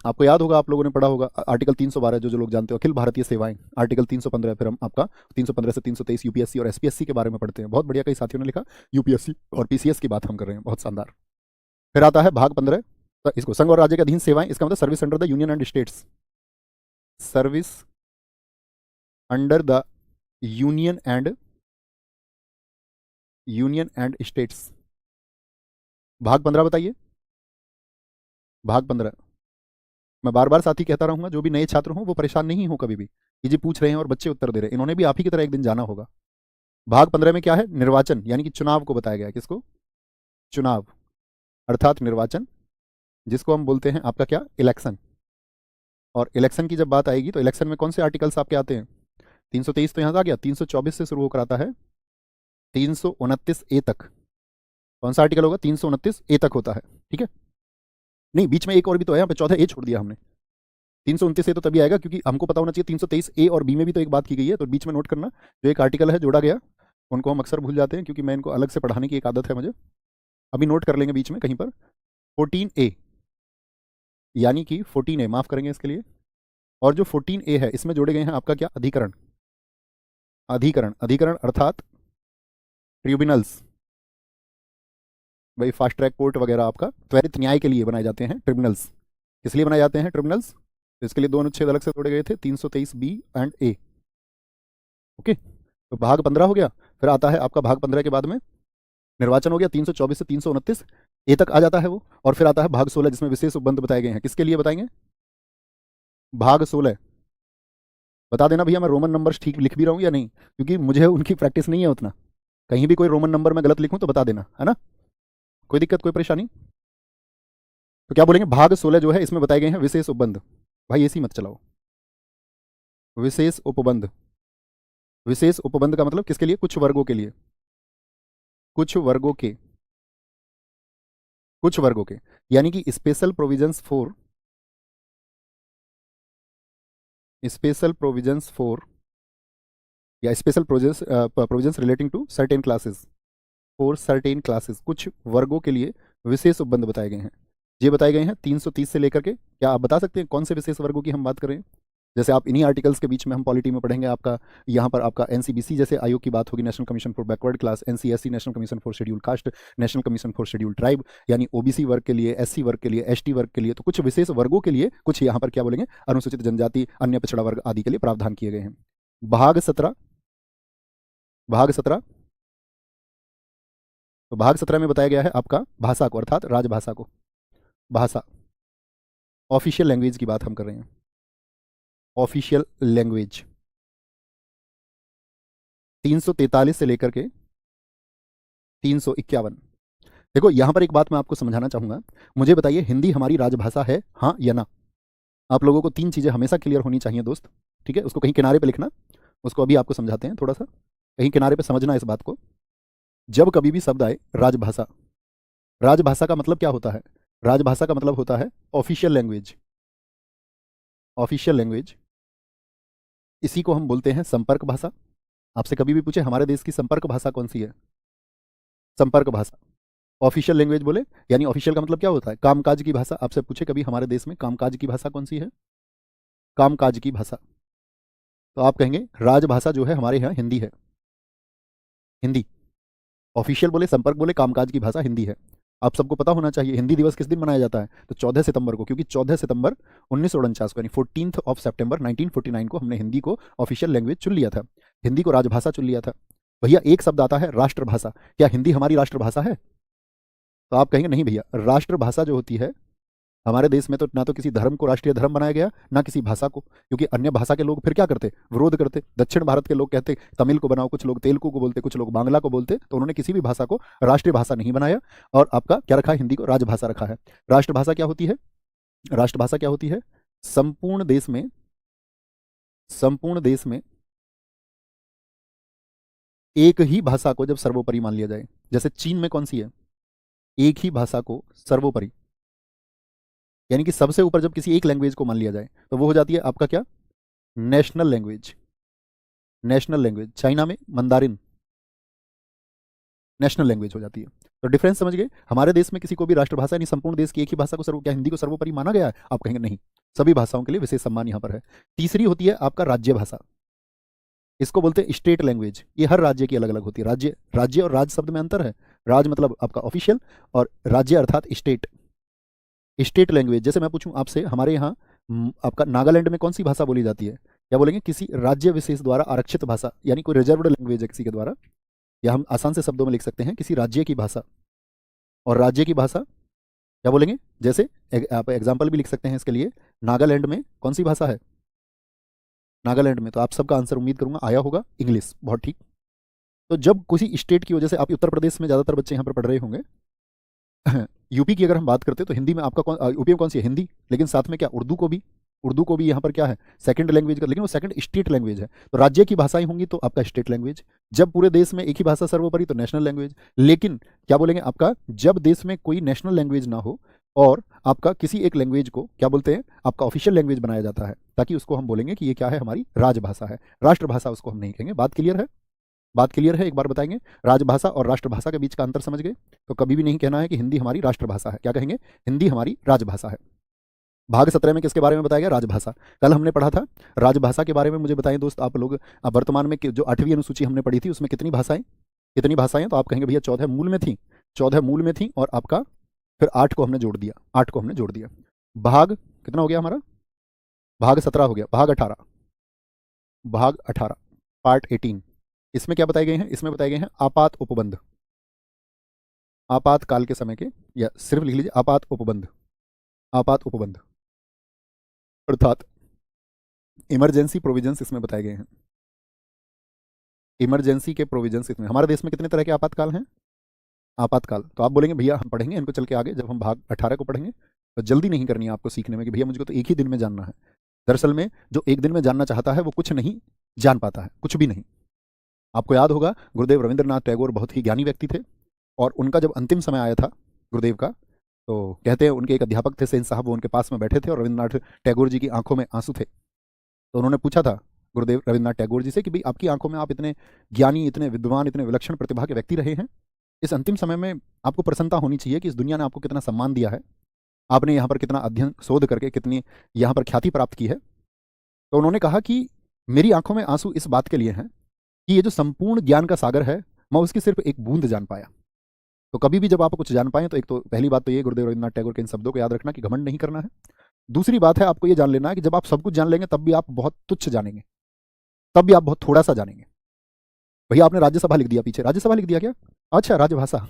आपको याद होगा, आप लोगों ने पढ़ा होगा आर्टिकल 312, जो लोग जानते हो, अखिल भारतीय सेवाएं, आर्टिकल 315। फिर हम आपका 315 से 323 यूपीएससी और एसपीएससी के बारे में पढ़ते हैं। बहुत बढ़िया, कई साथियों ने लिखा यूपीएससी और पीसीएस की बात हम कर रहे हैं, बहुत शानदार। फिर आता है भाग 15, तो इसको संघ और राज्य के अधीन सेवाएं, इसका मतलब service under the union and states, service under the union and states. भाग 15 बताइए, भाग 15। मैं बार बार साथी कहता रहूंगा, जो भी नए छात्र हों वो परेशान नहीं हो कभी भी, कि जी पूछ रहे हैं और बच्चे उत्तर दे रहे हैं, इन्होंने भी आप ही की तरह एक दिन जाना होगा। भाग 15 में क्या है? निर्वाचन, यानी कि चुनाव को बताया गया है। किसको? चुनाव, अर्थात निर्वाचन, जिसको हम बोलते हैं आपका क्या? इलेक्शन। और इलेक्शन की जब बात आएगी तो इलेक्शन में कौन से आर्टिकल्स आपके आते हैं? 323 तो यहाँ आ गया, 324 से शुरू होकर आता है 329 ए तक। कौन सा आर्टिकल होगा? 329 ए तक होता है, ठीक है। नहीं, बीच में एक और भी तो है, यहाँ पे 14 ए छोड़ दिया हमने। 329 ए तो तभी आएगा क्योंकि हमको पता होना चाहिए 323 ए और बी में भी तो एक बात की गई है, तो बीच में नोट करना, जो एक आर्टिकल है जोड़ा गया, उनको हम अक्सर भूल जाते हैं क्योंकि मैं इनको अलग से पढ़ाने की एक आदत है मुझे। अभी नोट कर लेंगे बीच में कहीं पर 14 ए, यानी कि 14 ए, माफ करेंगे इसके लिए। और जो 14 ए है, इसमें जोड़े गए हैं आपका क्या? अधिकरण। अधिकरण, अधिकरण अर्थात ट्रिब्यूनल्स, भाई फास्ट ट्रैक कोर्ट वगैरह, आपका त्वरित न्याय के लिए बनाए जाते हैं ट्रिब्यूनल्स। किस लिए बनाए जाते हैं ट्रिब्यूनल्स? तो इसके लिए दो अनुच्छेद अलग से जोड़े गए थे, 323 बी एंड ए। ओके, तो भाग 15 हो गया। फिर आता है आपका भाग 15 के बाद में निर्वाचन हो गया, 324 से 329 ए तक आ जाता है वो। और फिर आता है भाग 16, जिसमें विशेष उपबंध बताए गए हैं। किसके लिए बताएंगे? भाग 16, बता देना भैया मैं रोमन नंबर्स ठीक लिख भी रहा हूँ या नहीं, क्योंकि मुझे उनकी प्रैक्टिस नहीं है उतना। कहीं भी कोई रोमन नंबर मैं गलत लिखूं तो बता देना, है ना, कोई दिक्कत, कोई परेशानी? तो क्या बोलेंगे? भाग 16 जो है, इसमें बताए गए हैं विशेष उपबंध। भाई ऐसी मत चलाओ, विशेष उपबंध। विशेष उपबंध का मतलब किसके लिए? कुछ वर्गों के लिए, कुछ वर्गों के, कुछ वर्गों के, यानी कि special provisions for, special provisions for, या special provisions relating to certain classes, for certain classes, कुछ वर्गों के लिए विशेष उपबंध बताए गए हैं। ये बताए गए हैं 330 से लेकर के, क्या आप बता सकते हैं कौन से विशेष वर्गों की हम बात कर रहे हैं? जैसे आप इन्हीं आर्टिकल्स के बीच में हम पॉलिटी में पढ़ेंगे, आपका यहाँ पर आपका एनसीबीसी जैसे आयोग की बात होगी, national commission for backward class, NCSC national commission for schedule caste, national commission for schedule tribe, यानी ओबीसी वर्ग के लिए, एससी वर्ग के लिए, एसटी वर्ग के लिए। तो कुछ विशेष वर्गों के लिए, कुछ यहाँ पर क्या बोलेंगे, अनुसूचित जनजाति, अन्य पिछड़ा वर्ग आदि के लिए प्रावधान किए गए हैं। भाग 17, भाग 17, तो भाग 17 में बताया गया है आपका भाषा को, अर्थात राजभाषा को, भाषा, ऑफिशियल लैंग्वेज की बात हम कर रहे हैं, ऑफिशियल लैंग्वेज। 343 से लेकर के 351। देखो यहां पर एक बात मैं आपको समझाना चाहूंगा, मुझे बताइए हिंदी हमारी राजभाषा है, हाँ या ना? आप लोगों को तीन चीजें हमेशा क्लियर होनी चाहिए दोस्त, ठीक है। उसको कहीं किनारे पे लिखना, उसको अभी आपको समझाते हैं, थोड़ा सा कहीं किनारे पे समझना इस बात को। जब कभी भी शब्द आए राजभाषा, राजभाषा का मतलब क्या होता है? राजभाषा का मतलब होता है ऑफिशियल लैंग्वेज, ऑफिशियल लैंग्वेज। इसी को हम बोलते हैं संपर्क भाषा। आपसे कभी भी पूछे हमारे देश की संपर्क भाषा कौन सी है? संपर्क भाषा। ऑफिशियल लैंग्वेज बोले, यानी ऑफिशियल का मतलब क्या होता है? कामकाज की भाषा। आपसे पूछे कभी हमारे देश में कामकाज की भाषा कौन सी है? कामकाज की भाषा। तो आप कहेंगे राजभाषा जो है हमारे यहाँ हिंदी है, हिंदी। ऑफिशियल बोले, संपर्क बोले, कामकाज की भाषा हिंदी है। आप सबको पता होना चाहिए हिंदी दिवस किस दिन मनाया जाता है? तो 14 सितंबर को, क्योंकि 14 सितंबर 1949 को, यानी 14th ऑफ सितंबर 1949 को हमने हिंदी को ऑफिशियल लैंग्वेज चुन लिया था, हिंदी को राजभाषा चुन लिया था। भैया एक शब्द आता है राष्ट्रभाषा, क्या हिंदी हमारी राष्ट्रभाषा है? तो आप कहेंगे नहीं भैया, राष्ट्रभाषा जो होती है हमारे देश में, तो ना तो किसी धर्म को राष्ट्रीय धर्म बनाया गया, ना किसी भाषा को, क्योंकि अन्य भाषा के लोग फिर क्या करते? विरोध करते। दक्षिण भारत के लोग कहते तमिल को बनाओ, कुछ लोग तेलुगु को बोलते, कुछ लोग बांग्ला को बोलते, तो उन्होंने किसी भी भाषा को राष्ट्रीय भाषा नहीं बनाया और आपका क्या रखा है? हिंदी को राजभाषा रखा है। राष्ट्रभाषा क्या होती है? राष्ट्रभाषा क्या होती है? संपूर्ण देश में, संपूर्ण देश में एक ही भाषा को जब सर्वोपरि मान लिया जाए। जैसे चीन में कौन सी है? एक ही भाषा को सर्वोपरि, यानी कि सबसे ऊपर जब किसी एक लैंग्वेज को मान लिया जाए तो वो हो जाती है आपका क्या? National language, national language. China में मंदारिन, नेशनल लैंग्वेज हो जाती है। तो डिफरेंस समझ गए। हमारे देश में किसी को भी राष्ट्रभाषा यानी संपूर्ण देश की एक ही भाषा को क्या हिंदी को सर्वोपरि माना गया है? आप कहेंगे नहीं, सभी भाषाओं के लिए विशेष सम्मान यहाँ पर है। तीसरी होती है आपका राज्य भाषा, इसको बोलते हैं स्टेट लैंग्वेज। ये हर राज्य की अलग अलग होती है। राज्य राज्य और राज शब्द में अंतर है। राज मतलब आपका ऑफिशियल और राज्य अर्थात स्टेट। स्टेट लैंग्वेज जैसे मैं पूछूं आपसे, हमारे यहाँ आपका नागालैंड में कौन सी भाषा बोली जाती है? क्या बोलेंगे? किसी राज्य विशेष द्वारा आरक्षित भाषा, यानी कोई रिजर्व्ड लैंग्वेज है किसी के द्वारा, या हम आसान से शब्दों में लिख सकते हैं किसी राज्य की भाषा। और राज्य की भाषा क्या बोलेंगे? जैसे आप एग्जाम्पल भी लिख सकते हैं इसके लिए, नागालैंड में कौन सी भाषा है? नागालैंड में तो आप सबका आंसर उम्मीद करूंगा आया होगा, इंग्लिश। बहुत ठीक। तो जब किसी स्टेट की वजह से, आप उत्तर प्रदेश में ज़्यादातर बच्चे यहाँ पर पढ़ रहे होंगे, यूपी की अगर हम बात करते हैं तो हिंदी में आपका यूपी में कौन सी है? हिंदी। लेकिन साथ में क्या, उर्दू को भी यहाँ पर क्या है? सेकंड लैंग्वेज का, लेकिन वो सेकंड स्टेट लैंग्वेज है। तो राज्य की भाषाएं होंगी तो आपका स्टेट लैंग्वेज। जब पूरे देश में एक ही भाषा सर्वोपरि तो नेशनल लैंग्वेज। लेकिन क्या बोलेंगे आपका, जब देश में कोई नेशनल लैंग्वेज ना हो और आपका किसी एक लैंग्वेज को क्या बोलते हैं, आपका ऑफिशियल लैंग्वेज बनाया जाता है, ताकि उसको हम बोलेंगे कि ये क्या है, हमारी राजभाषा है। राष्ट्रभाषा उसको हम नहीं कहेंगे। बात क्लियर है? बात क्लियर है? एक बार बताएंगे, राजभाषा और राष्ट्रभाषा के बीच का अंतर समझ गए? तो कभी भी नहीं कहना है कि हिंदी हमारी राष्ट्रभाषा है। क्या कहेंगे? हिंदी हमारी राजभाषा है। भाग 17 में किसके बारे में बताया गया? राजभाषा। कल हमने पढ़ा था राजभाषा के बारे में। मुझे बताएं दोस्त आप लोग, वर्तमान में जो 8वीं अनुसूची हमने पढ़ी थी उसमें कितनी भाषाएं? तो आप कहेंगे भैया 14 मूल में थी। 14 मूल में थी और आपका फिर 8 को हमने जोड़ दिया। 8 को हमने जोड़ दिया। भाग कितना हो गया हमारा? भाग 17 हो गया। भाग 18 पार्ट 18। इसमें क्या बताए गए हैं? इसमें बताए गए हैं आपात उपबंध। आपातकाल के समय के, या सिर्फ लिख लीजिए आपात उपबंध। आपात उपबंध अर्थात इमरजेंसी प्रोविजंस इसमें बताए गए हैं। इमरजेंसी के प्रोविजंस इसमें। हमारे देश में कितने तरह के आपातकाल हैं? आपातकाल। तो आप बोलेंगे भैया हम पढ़ेंगे इनको चल के आगे, जब हम भाग 18 को पढ़ेंगे। तो जल्दी नहीं करनी है आपको सीखने में कि भैया मुझको तो एक ही दिन में जानना है। दरअसल में जो एक दिन में जानना चाहता है वो कुछ नहीं जान पाता है, कुछ भी नहीं। आपको याद होगा गुरुदेव रविंद्रनाथ टैगोर बहुत ही ज्ञानी व्यक्ति थे, और उनका जब अंतिम समय आया था गुरुदेव का, तो कहते हैं उनके एक अध्यापक थे सेन साहब, वो उनके पास में बैठे थे और रविंद्रनाथ टैगोर जी की आंखों में आंसू थे। तो उन्होंने पूछा था गुरुदेव रविंद्रनाथ टैगोर जी से कि भाई आपकी आंखों में, आप इतने ज्ञानी, इतने विद्वान, इतने विलक्षण प्रतिभा के व्यक्ति रहे हैं, इस अंतिम समय में आपको प्रसन्नता होनी चाहिए कि इस दुनिया ने आपको कितना सम्मान दिया है, आपने यहाँ पर कितना अध्ययन शोध करके कितनी यहाँ पर ख्याति प्राप्त की है। तो उन्होंने कहा कि मेरी आंखों में आंसू इस बात के लिए हैं कि ये जो संपूर्ण ज्ञान का सागर है, मैं उसकी सिर्फ एक बूंद जान पाया। तो कभी भी जब आप कुछ जान पाएं, तो एक तो पहली बात तो ये गुरुदेव रविंद्रनाथ टैगोर के इन शब्दों को याद रखना कि घमंड नहीं करना है। दूसरी बात है आपको ये जान लेना है कि जब आप सब कुछ जान लेंगे तब भी आप बहुत तुच्छ जानेंगे, तब भी आप बहुत थोड़ा सा जानेंगे। भैया आपने राज्यसभा लिख दिया पीछे, राज्यसभा लिख दिया क्या? अच्छा, राज्यभाषा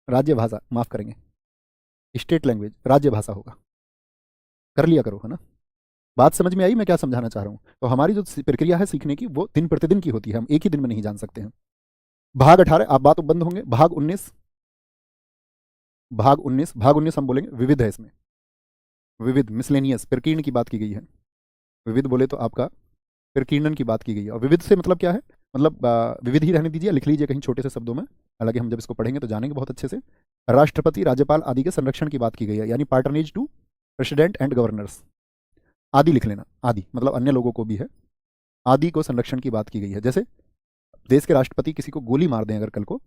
राज्यभाषा, माफ करेंगे, स्टेट लैंग्वेज राज्यभाषा होगा। कर लिया करो, है ना? बात समझ में आई मैं क्या समझाना चाह रहा हूँ? तो हमारी जो प्रक्रिया है सीखने की वो दिन प्रतिदिन की होती है, हम एक ही दिन में नहीं जान सकते हैं। भाग 18 आप बात बंद होंगे। भाग 19 हम बोलेंगे विविध है। इसमें विविध, मिसलेनियस, प्रकीर्ण की बात की गई है। विविध बोले तो आपका प्रकीर्णन की बात की गई है। और विविध से मतलब क्या है? मतलब विविध ही रहने दीजिए, लिख लीजिए कहीं छोटे से शब्दों में, हालांकि हम जब इसको पढ़ेंगे तो जानेंगे बहुत अच्छे से। राष्ट्रपति, राज्यपाल आदि के संरक्षण की बात की गई है, यानी पार्टनेज टू प्रेसिडेंट एंड गवर्नर्स। आदि लिख लेना, आदि मतलब अन्य लोगों को भी है। आदि को संरक्षण की बात की गई है। जैसे देश के राष्ट्रपति किसी को गोली मार दें, अगर कल को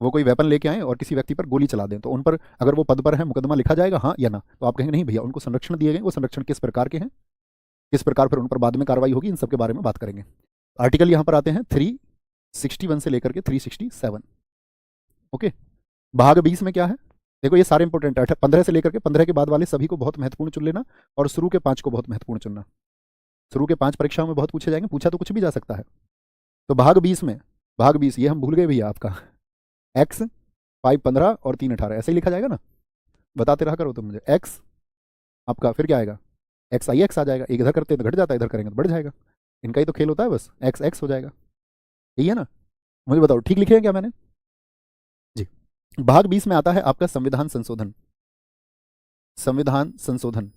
वो कोई वेपन लेके आए और किसी व्यक्ति पर गोली चला दें, तो उन पर अगर वो पद पर है मुकदमा लिखा जाएगा, हाँ या ना? तो आप कहेंगे नहीं भैया, उनको संरक्षण दिए गए, वो संरक्षण किस प्रकार के हैं, किस प्रकार फिर उन पर बाद में कार्रवाई होगी, इन सब के बारे में बात करेंगे। आर्टिकल यहाँ पर आते हैं 361 से लेकर के 367। ओके। भाग 20 में क्या है? देखो ये सारे इंपॉर्टेंट है। 15 से लेकर के 15 के बाद वाले सभी को बहुत महत्वपूर्ण चुन लेना, और शुरू के 5 को बहुत महत्वपूर्ण चुनना। शुरू के 5 परीक्षाओं में बहुत पूछे जाएंगे, पूछा तो कुछ भी जा सकता है। तो भाग 20 में, भाग 20 ये हम भूल गए भैया, आपका x 5 15 और 3 18 ऐसे ही लिखा जाएगा ना? बताते रहा करो तो मुझे। x आपका फिर क्या आएगा? एक्स आई एक्स आ जाएगा। एक इधर करते हैं तो घट जाता है, इधर करेंगे तो बढ़ जाएगा। इनका ही तो खेल होता है, बस एक्स एक्स हो जाएगा। यही है ना? मुझे बताओ ठीक लिखे हैं क्या मैंने? जी। भाग 20 में आता है आपका संविधान संशोधन। संविधान संशोधन,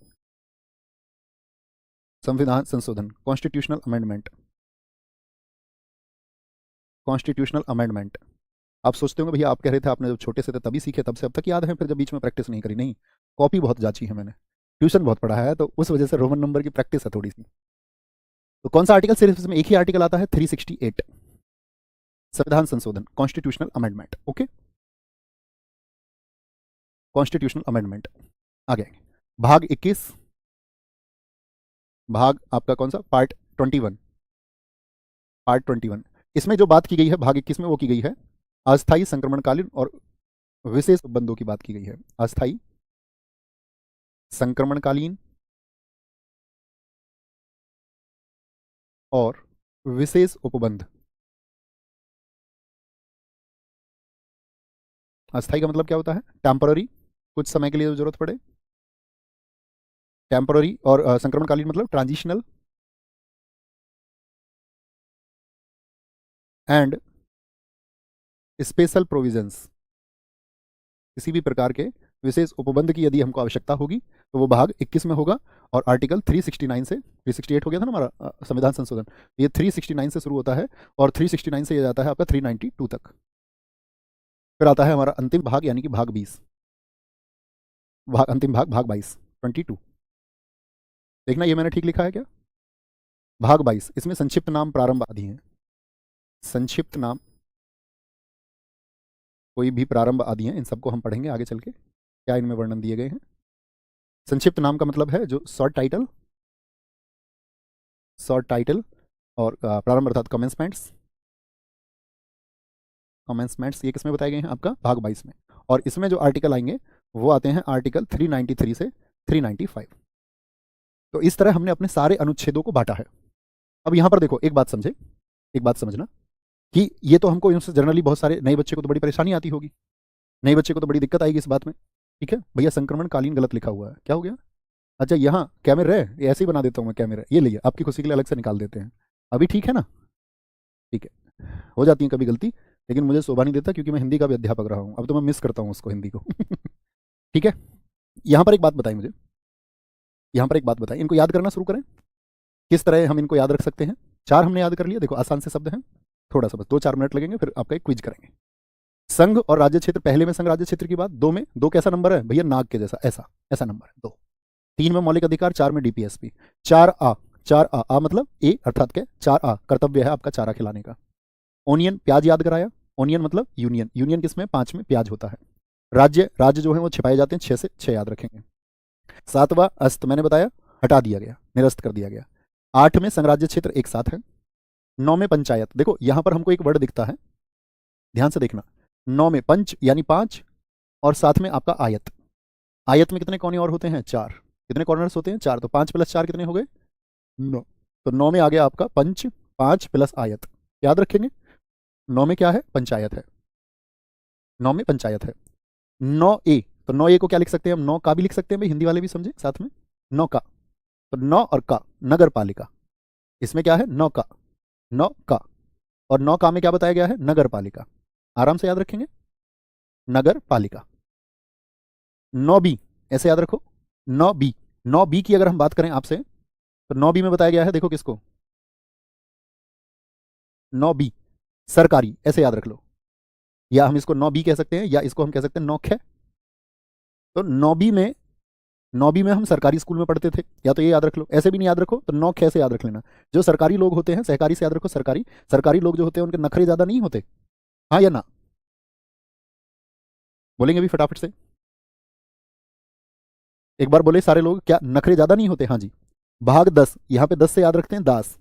संविधान संशोधन, कॉन्स्टिट्यूशनल अमेंडमेंट। Constitutional amendment. आप सोचते होंगे भैया आप कह रहे थे आपने जब छोटे से थे तभी सीखे, तब से अब तक याद है, फिर जब बीच में प्रैक्टिस नहीं करी? नहीं, कॉपी बहुत जांची है मैंने, ट्यूशन बहुत पढ़ा है, तो उस वजह से रोमन नंबर की प्रैक्टिस है थोड़ी सी। तो कौन सा आर्टिकल? सिर्फ इसमें एक ही आर्टिकल आता है, 368। संविधान संशोधन, constitutional amendment. Okay, constitutional amendment. आगे भाग 21, भाग आपका कौन सा, पार्ट 21, पार्ट 21। इसमें जो बात की गई है भाग 21 में वो की गई है अस्थायी संक्रमणकालीन और विशेष उपबंधों की बात की गई है। अस्थायी संक्रमणकालीन और विशेष उपबंध। अस्थायी का मतलब क्या होता है, टेम्पररी, कुछ समय के लिए जरूरत पड़े, टेम्पररी, और संक्रमणकालीन मतलब ट्रांजिशनल, एंड स्पेशल प्रोविजंस। किसी भी प्रकार के विशेष उपबंध की यदि हमको आवश्यकता होगी तो वो भाग 21 में होगा। और आर्टिकल 369 से 368 हो गया था ना हमारा संविधान संशोधन, ये 369 से शुरू होता है और 369 से ये जाता है आपका 392 तक। फिर आता है हमारा अंतिम भाग यानी कि भाग 20, अंतिम भाग 22, 22। देखना ये मैंने ठीक लिखा है क्या, भाग 22। इसमें संक्षिप्त नाम प्रारंभ आदि हैं। संक्षिप्त नाम, कोई भी प्रारंभ आदि हैं, इन सबको हम पढ़ेंगे आगे चल के क्या इनमें वर्णन दिए गए हैं। संक्षिप्त नाम का मतलब है जो शॉर्ट टाइटल, शॉर्ट टाइटल, और प्रारंभ अर्थात कमेंसमेंट्स, कमेंसमेंट्स ये किसमें बताए गए हैं आपका भाग 22 में। और इसमें जो आर्टिकल आएंगे वो आते हैं आर्टिकल 393 से 395। तो इस तरह हमने अपने सारे अनुच्छेदों को बांटा है। अब यहाँ पर देखो एक बात समझे, एक बात समझना कि ये तो हमको इनसे जनरली बहुत सारे नए बच्चे को तो बड़ी परेशानी आती होगी, नए बच्चे को तो बड़ी दिक्कत आएगी इस बात में। ठीक है भैया, संक्रमणकालीन गलत लिखा हुआ है, क्या हो गया, अच्छा यहाँ कैमरे है, ऐसे ही बना देता हूँ मैं कैमरे, ये लिए आपकी खुशी के लिए अलग से निकाल देते हैं। अभी ठीक है ना, ठीक है, हो जाती है कभी गलती, लेकिन मुझे शोभा नहीं देता क्योंकि मैं हिंदी का भी अध्यापक रहा हूँ, अब तो मैं मिस करता हूँ उसको, हिंदी को। ठीक है, यहाँ पर एक बात बताई मुझे, यहाँ पर एक बात बताई, इनको याद करना शुरू करें, किस तरह हम इनको याद रख सकते हैं। 4 हमने याद कर लिया, देखो आसान से शब्द हैं, थोड़ा सा बस 2-4 मिनट लगेंगे, फिर आपका एक क्विज करेंगे। संघ और राज्य क्षेत्र, पहले में संघ राज्य क्षेत्र की बात, 2 में, 2 कैसा नंबर है भैया, नाग के जैसा, ऐसा ऐसा नंबर है 2। 3 में मौलिक अधिकार, 4 में डीपीएसपी, 4 आ, 4 आ मतलब ए अर्थात क्या, 4 आ कर्तव्य है आपका चारा खिलाने का। ओनियन, प्याज याद कराया, ओनियन मतलब यूनियन, यूनियन किसमें, 5 में प्याज होता है। राज्य, राज्य जो है वो छिपाए जाते हैं, 6 से 6 याद रखेंगे। 7वां अस्त मैंने बताया, हटा दिया गया, निरस्त कर दिया गया। 8 में संघराज्य क्षेत्र एक साथ है। 9 में पंचायत, देखो यहां पर हमको एक वर्ड दिखता है, ध्यान से देखना, 9 में पंच यानी 5, और साथ में आपका आयत, आयत में कितने कोने और होते हैं, 4, कितने कॉर्नर्स होते हैं, 4, तो 5 + 4 कितने हो गए, 9। तो 9 में आ गया आपका पंच, 5 + आयत, याद रखेंगे। 9 में क्या है, पंचायत है, 9 में पंचायत है। 9A, तो 9A को क्या लिख सकते हैं हम, 9 का भी लिख सकते हैं भाई, हिंदी वाले भी समझे साथ में, 9 का, तो 9 और का, नगर पालिका, इसमें क्या है 9 का, 9 का, और 9 का में क्या बताया गया है, नगर पालिका, आराम से याद रखेंगे, नगर पालिका। 9B ऐसे याद रखो, 9B, 9B की अगर हम बात करें आपसे तो 9B में बताया गया है, देखो किसको, 9B सरकारी, ऐसे याद रख लो, या हम इसको 9B कह सकते हैं, या इसको हम कह सकते हैं 9ख। तो 9B में, 9B में हम सरकारी स्कूल में पढ़ते थे, या तो ये याद रख लो, ऐसे भी नहीं याद रखो तो 9ख से याद रख लेना। जो सरकारी लोग होते हैं, सहकारी से याद रखो, सरकारी, सरकारी लोग जो होते हैं उनके नखरे ज्यादा नहीं होते, हाँ या ना, बोलेंगे भी फटाफट से, एक बार बोले सारे लोग, क्या नखरे ज्यादा नहीं होते, हाँ जी। भाग 10, यहाँ पे 10 से याद रखते हैं दास,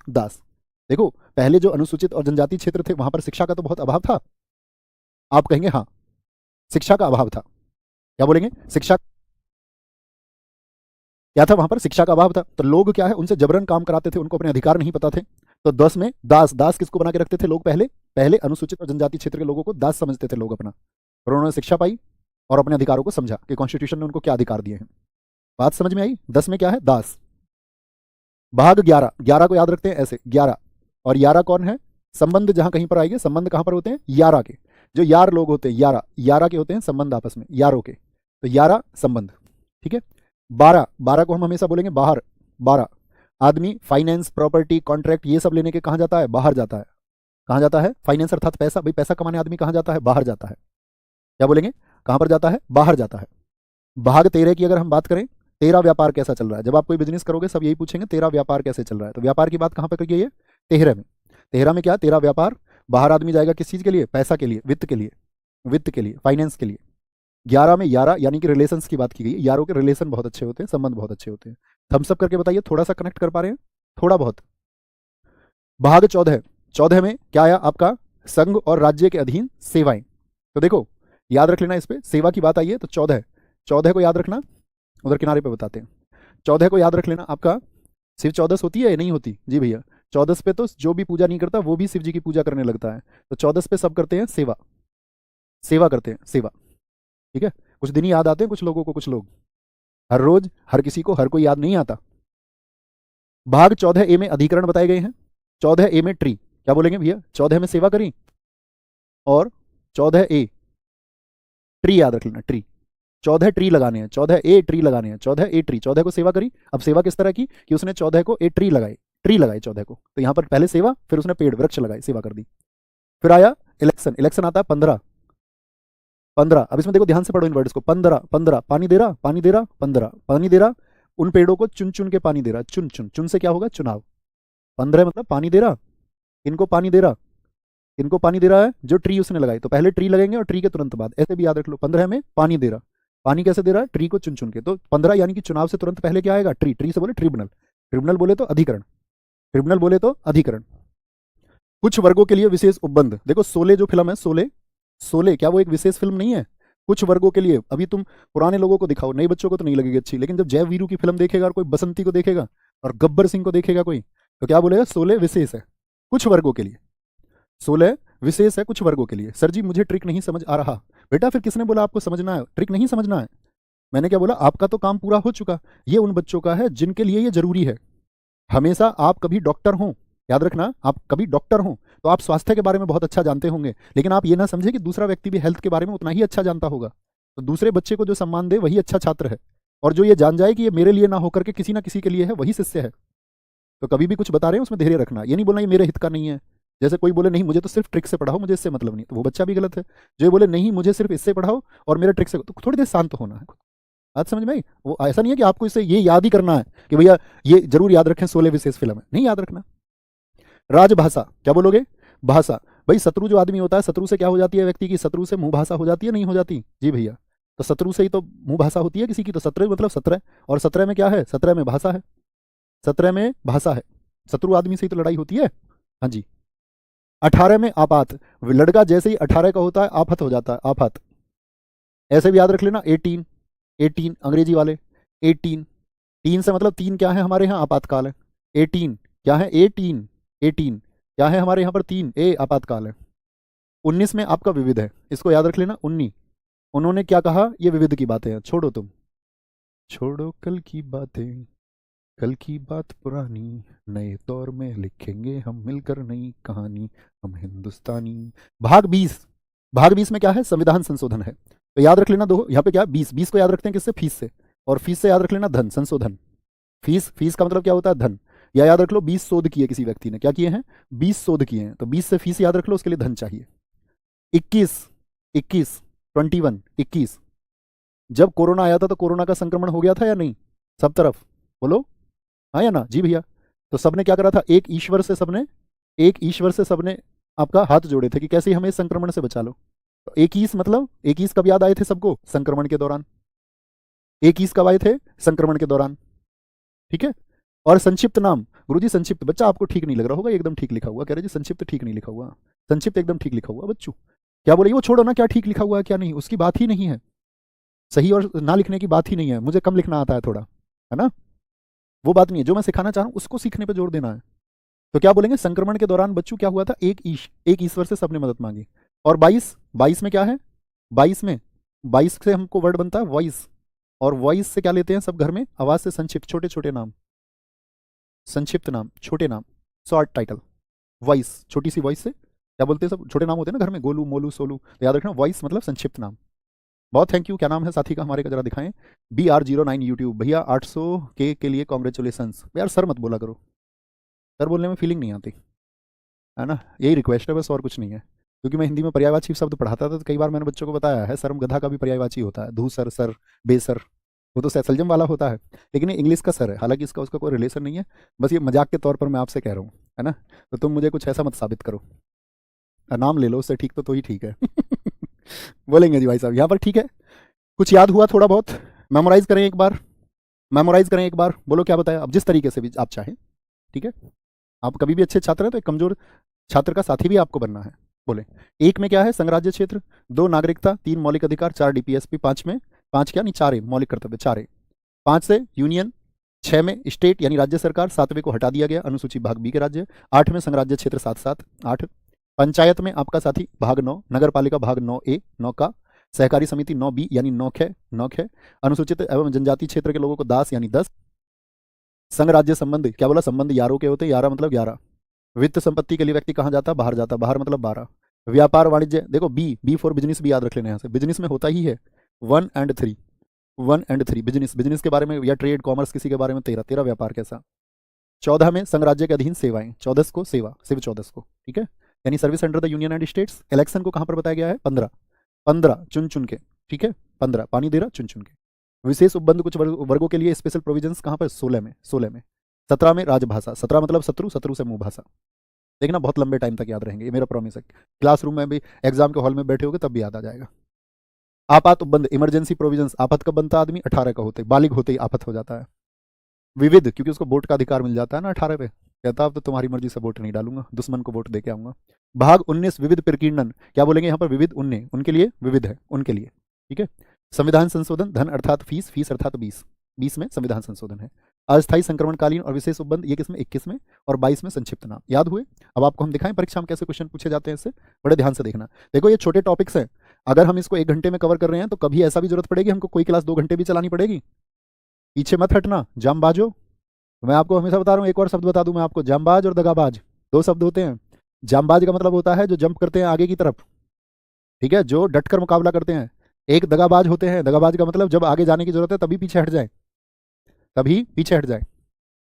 दास। देखो पहले जो अनुसूचित और जनजाति क्षेत्र थे वहां पर शिक्षा का तो बहुत अभाव था, आप कहेंगे हाँ, शिक्षा का अभाव था, क्या बोलेंगे, शिक्षा, क्या था वहां पर, शिक्षा का अभाव था, तो लोग क्या है उनसे जबरन काम कराते थे, उनको अपने अधिकार नहीं पता थे। तो 10 में दास, दास किसको बना के रखते थे लोग, पहले पहले अनुसूचित और जनजाति क्षेत्र के लोगों को दास समझते थे लोग अपना, और उन्होंने शिक्षा पाई और अपने अधिकारों को समझा कि कॉन्स्टिट्यूशन ने उनको क्या अधिकार दिए हैं, बात समझ में आई। 10 में क्या है, दास। भाग 11, 11 को याद रखते हैं ऐसे, 11, और 11 कौन है, संबंध जहां कहीं पर आएंगे, संबंध कहां पर होते हैं, यारा के, जो यार लोग होते हैं, यारा, यारा के होते हैं संबंध आपस में, यारों के, तो यारा संबंध, ठीक है। 12, 12 को हम हमेशा बोलेंगे बाहर, 12 आदमी फाइनेंस, प्रॉपर्टी, कॉन्ट्रैक्ट ये सब लेने के कहां जाता है, बाहर जाता है, कहां जाता है, फाइनेंस अर्थात पैसा, भाई पैसा कमाने आदमी कहां जाता है, बाहर जाता है, क्या बोलेंगे, कहां पर जाता है, बाहर जाता है। भाग 13 की अगर हम बात करें, तेरा व्यापार कैसा चल रहा है, जब आप कोई बिजनेस करोगे सब यही पूछेंगे तेरा व्यापार कैसे चल रहा है, तो व्यापार की बात कहां पर की गई है, 13 में, 13 में क्या, तेरा व्यापार। बाहर आदमी जाएगा किस चीज़ के लिए? पैसा के लिए, वित्त के लिए, वित्त के लिए, फाइनेंस के लिए। 11 में 11 यानी कि रिलेशंस की बात की गई है। यारों के रिलेशन बहुत अच्छे होते हैं, संबंध बहुत अच्छे होते हैं। थम्स अप करके बताइए, थोड़ा सा कनेक्ट कर पा रहे हैं? थोड़ा बहुत। भाग 14, 14 में क्या आया आपका? संघ और राज्य के अधीन सेवाएं। तो देखो याद रख लेना, इस पे सेवा की बात आई है तो 14, 14 को याद रखना, उधर किनारे पे बताते हैं। 14 को याद रख लेना आपका। सिर्फ 14 होती है या नहीं होती? जी भैया, 14 पे तो जो भी पूजा नहीं करता वो भी शिव जी की पूजा करने लगता है। तो 14 पे सब करते हैं सेवा, सेवा करते हैं, सेवा। ठीक है, कुछ दिन ही याद आते हैं कुछ लोगों को, कुछ लोग हर रोज, हर किसी को हर कोई याद नहीं आता। भाग 14 ए में अधिकरण बताए गए हैं। 14 ए में ट्री, क्या बोलेंगे भैया? 14 में सेवा करी और 14 ए ट्री याद रख लेना, ट्री। 14 ट्री लगाने हैं, 14 ए ट्री लगाने हैं, 14 ए ट्री, 14 को सेवा करी। अब सेवा किस तरह की कि उसने 14 को ए ट्री लगाए, ट्री लगाए 14 को। तो यहां पर पहले सेवा, फिर उसने पेड़ वृक्ष लगाए, सेवा कर दी। फिर आया इलेक्शन, इलेक्शन आता है 15, 15। अब इसमें देखो ध्यान से पढ़ो इन वर्ड्स को। 15, 15 पानी दे रहा, पानी दे रहा, 15 पानी दे रहा, उन पेड़ों को चुन चुन के पानी दे रहा, चुन चुन, चुन से क्या होगा? चुनाव। 15 मतलब पानी दे रहा, इनको पानी दे रहा, इनको पानी दे रहा है जो ट्री उसने लगाई। तो पहले ट्री लगेंगे और ट्री के तुरंत बाद, ऐसे भी याद रख लो। 15 में पानी दे रहा, पानी कैसे दे रहा है? ट्री को चुन चुन के। तो 15 यानी कि चुनाव से तुरंत पहले क्या आएगा? ट्री। ट्री से बोले ट्रिब्यूनल, ट्रिब्यूनल बोले तो अधिकरण, ट्रिब्यूनल बोले तो अधिकरण। कुछ वर्गों के लिए विशेष उपबंध। देखो शोले जो फिल्म है, शोले, शोले क्या वो एक विशेष फिल्म नहीं है? कुछ वर्गों के लिए। अभी तुम पुराने लोगों को दिखाओ, नए बच्चों को तो नहीं लगेगी अच्छी, लेकिन जब जय वीरू की फिल्म देखेगा और कोई बसंती को देखेगा और गब्बर सिंह को देखेगा कोई, तो क्या बोलेगा? शोले विशेष है कुछ वर्गों के लिए, शोले विशेष है कुछ वर्गों के लिए। सर जी मुझे ट्रिक नहीं समझ आ रहा। बेटा फिर किसने बोला आपको समझना है? ट्रिक नहीं समझना है। मैंने क्या बोला? आपका तो काम पूरा हो चुका। ये उन बच्चों का है जिनके लिए ये जरूरी है। हमेशा आप कभी डॉक्टर हों, याद रखना, आप कभी डॉक्टर हों तो आप स्वास्थ्य के बारे में बहुत अच्छा जानते होंगे, लेकिन आप ये ना समझे कि दूसरा व्यक्ति भी हेल्थ के बारे में उतना ही अच्छा जानता होगा। तो दूसरे बच्चे को जो सम्मान दे वही अच्छा छात्र है, और जो ये जान जाए कि ये मेरे लिए ना होकर के किसी ना किसी के लिए है, वही शिष्य है। तो कभी भी कुछ बता रहे हैं उसमें धैर्य रखना। ये नहीं बोलना ये मेरे हित का नहीं है। जैसे कोई बोले नहीं मुझे तो सिर्फ ट्रिक से पढ़ाओ, मुझे इससे मतलब नहीं, तो वो बच्चा भी गलत है। जो ये बोले नहीं मुझे सिर्फ इससे पढ़ाओ और मेरे ट्रिक से, तो थोड़ी देर शांत होना है। बात समझ में आई? वो ऐसा नहीं है कि आपको इससे ये याद ही करना है कि भैया ये जरूर याद रखें शोले विशेष फिल्म है, नहीं याद रखना। राजभाषा, क्या बोलोगे? भाषा। भाई शत्रु जो आदमी होता है, शत्रु से क्या हो जाती है व्यक्ति की? शत्रु से मुंह भाषा हो जाती है, नहीं हो जाती? जी भैया, तो शत्रु से ही तो मुंह भाषा होती है किसी की। तो 17 मतलब 17, और 17 में क्या है? 17 में भाषा है, 17 में भाषा है। शत्रु आदमी से ही तो लड़ाई होती है। हाँ जी। 18 में आपात, लड़का जैसे ही 18 का होता है आफत हो जाता है, आफत। ऐसे भी याद रख लेना। 18, 18 अंग्रेजी वाले 18, 3 से मतलब 3 क्या है हमारे यहाँ? आपातकाल है। 18 क्या है? 18, 18 क्या है हमारे यहाँ पर? 3 ए आपातकाल है। 19 में आपका विविध है, इसको याद रख लेना। 19 उन्होंने क्या कहा? ये विविध की बातें हैं। छोड़ो तुम, छोड़ो कल की बातें, कल की बात पुरानी, नए दौर में लिखेंगे हम मिलकर नई कहानी, हम हिंदुस्तानी। भाग 20, भाग 20 में क्या है? संविधान संशोधन है। तो याद रख लेना दो, यहाँ पे क्या? 20, 20 को याद रखते हैं किससे? फीस से। और फीस से याद रख लेना धन, संशोधन। फीस, फीस का मतलब क्या होता है? धन। या याद रख लो 20 शोध किए किसी व्यक्ति ने, क्या किए हैं? 20 शोध किए हैं, तो 20 से फीस याद रख लो, उसके लिए धन चाहिए। 21, 21 21 21 जब कोरोना आया था तो कोरोना का संक्रमण हो गया था या नहीं? सब तरफ बोलो हाँ या ना? जी भैया। तो सबने क्या करा था? एक ईश्वर से सबने, एक ईश्वर से सबने आपका हाथ जोड़े थे कि कैसे हमें इस संक्रमण से बचा लो। तो 21 मतलब 21 कब याद आए थे सबको? संक्रमण के दौरान। 21 कब आए थे? संक्रमण के दौरान। ठीक है। और संक्षिप्त नाम, गुरुजी संक्षिप्त, बच्चा आपको ठीक नहीं लग रहा होगा, एकदम ठीक लिखा हुआ। कह रहे जी संक्षिप्त ठीक नहीं लिखा हुआ, संक्षिप्त एकदम ठीक लिखा हुआ। बच्चों क्या बोलेगी? वो छोड़ो ना, क्या ठीक लिखा हुआ है क्या नहीं, उसकी बात ही नहीं है। सही और ना लिखने की बात ही नहीं है। मुझे कम लिखना आता है थोड़ा, है ना, वो बात नहीं है। जो मैं सिखाना चाह रहा हूँ उसको सीखने पर जोर देना है। तो क्या बोलेंगे? संक्रमण के दौरान बच्चों क्या हुआ था? एक ईश्वर से सबने मदद मांगी। और 22, 22 में क्या है? 22 में, 22 से हमको वर्ड बनता है वॉइस, और वॉइस से क्या लेते हैं सब घर में? आवाज से संक्षिप्त, छोटे छोटे नाम, संक्षिप्त नाम, छोटे नाम, शॉर्ट टाइटल। वॉइस, छोटी सी वॉइस से क्या बोलते हैं? सब छोटे नाम होते हैं ना घर में, गोलू मोलू सोलू, तो याद रखना वॉइस मतलब संक्षिप्त नाम। बहुत थैंक यू। क्या नाम है साथी का हमारे का? जरा दिखाएं। BR09 यूट्यूब भैया 800 के लिए कॉन्ग्रेचुलेसन। यार सर मत बोला करो, सर बोलने में फीलिंग नहीं आती, है ना, यही रिक्वेस्ट है बस, और कुछ नहीं है। क्योंकि मैं हिंदी में पर्यायवाची शब्द पढ़ाता था तो कई बार मैंने बच्चों को बताया है, सरम गधा का भी पर्यायवाची होता है, धूसर, सर, बेसर, वो तो सैसलजम वाला होता है, लेकिन ये इंग्लिश का सर है, हालांकि इसका उसका कोई रिलेशन नहीं है, बस ये मजाक के तौर पर मैं आपसे कह रहा हूँ, है ना। तो तुम मुझे कुछ ऐसा मत साबित करो। नाम ले लो उससे, ठीक तो ही ठीक है। बोलेंगे जी भाई साहब यहाँ पर, ठीक है। कुछ याद हुआ थोड़ा बहुत? मेमोराइज करें एक बार, मेमोराइज करें एक बार, बोलो क्या बताया, अब जिस तरीके से भी आप चाहें, ठीक है। आप कभी भी अच्छे छात्र हैं तो एक कमजोर छात्र का साथी भी आपको बनना है। बोले, एक में क्या है, संघराज्य क्षेत्र, दो नागरिकता, तीन मौलिक अधिकार, चार डीपीएसपी, पांच में, पांच क्या नहीं, चार है मौलिक कर्तव्य, चार है। पांच से यूनियन, छह में स्टेट यानी राज्य सरकार, सातवें को हटा दिया गया अनुसूची भाग बी के राज्य, आठ में संघराज्य क्षेत्र, सात सात आठ। पंचायत में आपका साथी भाग नौ, नगर पालिका भाग नौ ए, नौ का, सहकारी समिति नौ बी यानी नौ ख, नौ ख, अनुसूचित एवं जनजातीय क्षेत्र के लोगों को दास यानी 10। संघ राज्य संबंध, क्या बोला, संबंध 11 के होते हैं, 11 मतलब 11। वित्त संपत्ति के लिए व्यक्ति कहाँ जाता, बाहर जाता, बाहर मतलब 12। व्यापार वाणिज्य, देखो बी फॉर बिजनेस भी याद रख लेना यहाँ से, बिजनेस में होता ही है 1 एंड 3, 1 एंड 3 बिजनेस, बिजनेस के बारे में या ट्रेड कॉमर्स किसी के बारे में 13, 13 व्यापार कैसा। 14 में संघ राज्य के अधीन सेवाएं, 14 को सेवा, सिर्फ 14 को, ठीक है, यानी service under the union and states. Election को कहाँ पर बताया गया है, 15, 15 चुन चुन के, ठीक है, 15 पानी दे रहा चुन चुन के। विशेष उपबंध कुछ वर्गों के लिए स्पेशल प्रोविजंस कहाँ पर, 16 में, 16 में। 17 में राजभाषा, 17 मतलब शत्रु, शत्रु से मुंह भाषा। देखना बहुत लंबे टाइम तक याद रहेंगे, ये मेरा प्रॉमिस है। क्लासरूम में भी, एग्जाम के हॉल में बैठे होगे तब भी याद आ जाएगा। आपात उपबंध, इमरजेंसी प्रोविजंस, आफत कब बनता आदमी, 18 का होते, बालिग होते ही आफत हो जाता है। विविध, क्योंकि उसको वोट का अधिकार मिल जाता है ना 18 पे, कहता अब तो तुम्हारी मर्जी से वोट नहीं डालूंगा, दुश्मन को वोट दे के आऊंगा। भाग 19 विविध प्रकीर्णन, क्या बोलेंगे यहाँ पर, विविध उन्ने, उनके लिए विविध है, उनके लिए, ठीक है। संविधान संशोधन, धन अर्थात फीस, फीस अर्थात 20, 20 में संविधान संशोधन है। अस्थायी संक्रमणकालीन और विशेष उपबंध, ये किसमें, 21 में, और 22 में संक्षिप्त नाम। याद हुए? अब आपको हम दिखाएं परीक्षा में कैसे क्वेश्चन पूछे जाते हैं, इससे बड़े ध्यान से देखना। देखो ये छोटे टॉपिक्स हैं, अगर हम इसको 1 घंटे में कवर कर रहे हैं तो कभी ऐसा भी जरूरत पड़ेगी हमको कोई क्लास 2 घंटे भी चलानी पड़ेगी। पीछे मत हटना, जामबाजो। मैं आपको हमेशा बता रहा हूँ, एक और शब्द बता दूं मैं आपको, जामबाज और दगाबाज 2 शब्द होते हैं। जामबाज का मतलब होता है जो जंप करते हैं आगे की तरफ, ठीक है, जो डटकर मुकाबला करते हैं। एक दगाबाज होते हैं, दगाबाज का मतलब जब आगे जाने की जरूरत है तभी पीछे हट जाए, तभी पीछे हट जाए।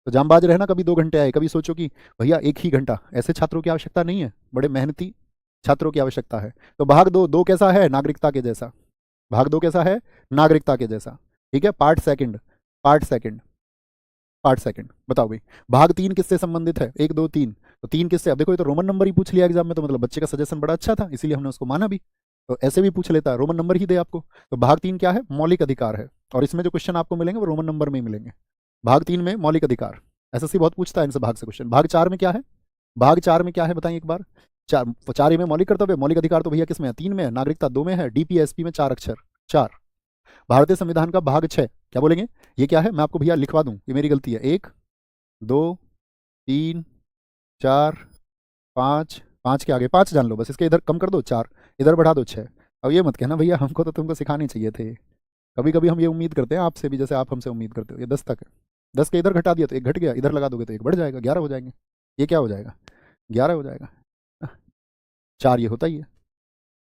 तो जामबाज रहना, कभी 2 घंटे आए, कभी सोचो कि भैया 1 ही घंटा, ऐसे छात्रों की आवश्यकता नहीं है, बड़े मेहनती छात्रों की आवश्यकता है। तो भाग 2, 2 कैसा है, नागरिकता के जैसा, भाग 2 कैसा है, नागरिकता के जैसा, ठीक है। Part second, part second, part second, बताओ भाई भाग 3 किससे संबंधित है, 1 2 3, तो 3 किससे, अब देखो ये तो रोमन नंबर ही पूछ लिया एग्जाम में, तो मतलब बच्चे का सजेशन बड़ा अच्छा था इसीलिए हमने उसको माना भी, तो ऐसे भी पूछ लेता है, रोमन नंबर ही दे आपको। तो भाग 3 क्या है, मौलिक अधिकार है, और इसमें जो क्वेश्चन आपको मिलेंगे वो रोमन नंबर में ही मिलेंगे। भाग 3 में मौलिक अधिकार, एसएससी बहुत पूछता है इनसे भाग से क्वेश्चन। भाग 4 में क्या है, भाग 4 में क्या है बताइए एक बार। 4 में मौलिक कर्तव्य, मौलिक अधिकार तो भैया किसमें है, 3 में है, नागरिकता 2 में है, डीपीएसपी में 4 अक्षर, 4। भारतीय संविधान का भाग 6, क्या बोलेंगे, ये क्या है, मैं आपको भैया लिखवा दूं, ये मेरी गलती है। 1 2 3 4 5, 5 के आगे 5 जान लो बस, इसके इधर कम कर दो 4, इधर बढ़ा दो 6। अब ये मत कहना भैया हमको तो तुमको सिखाने चाहिए थे, कभी कभी हम ये उम्मीद करते हैं आपसे भी, जैसे आप हमसे उम्मीद करते हो। ये 10 तक है, 10 के इधर घटा दिया तो 1 घट गया, इधर लगा दोगे तो 1 बढ़ जाएगा, 11 हो जाएंगे। ये क्या हो जाएगा, 11 हो जाएगा, 4 ये होता ही है।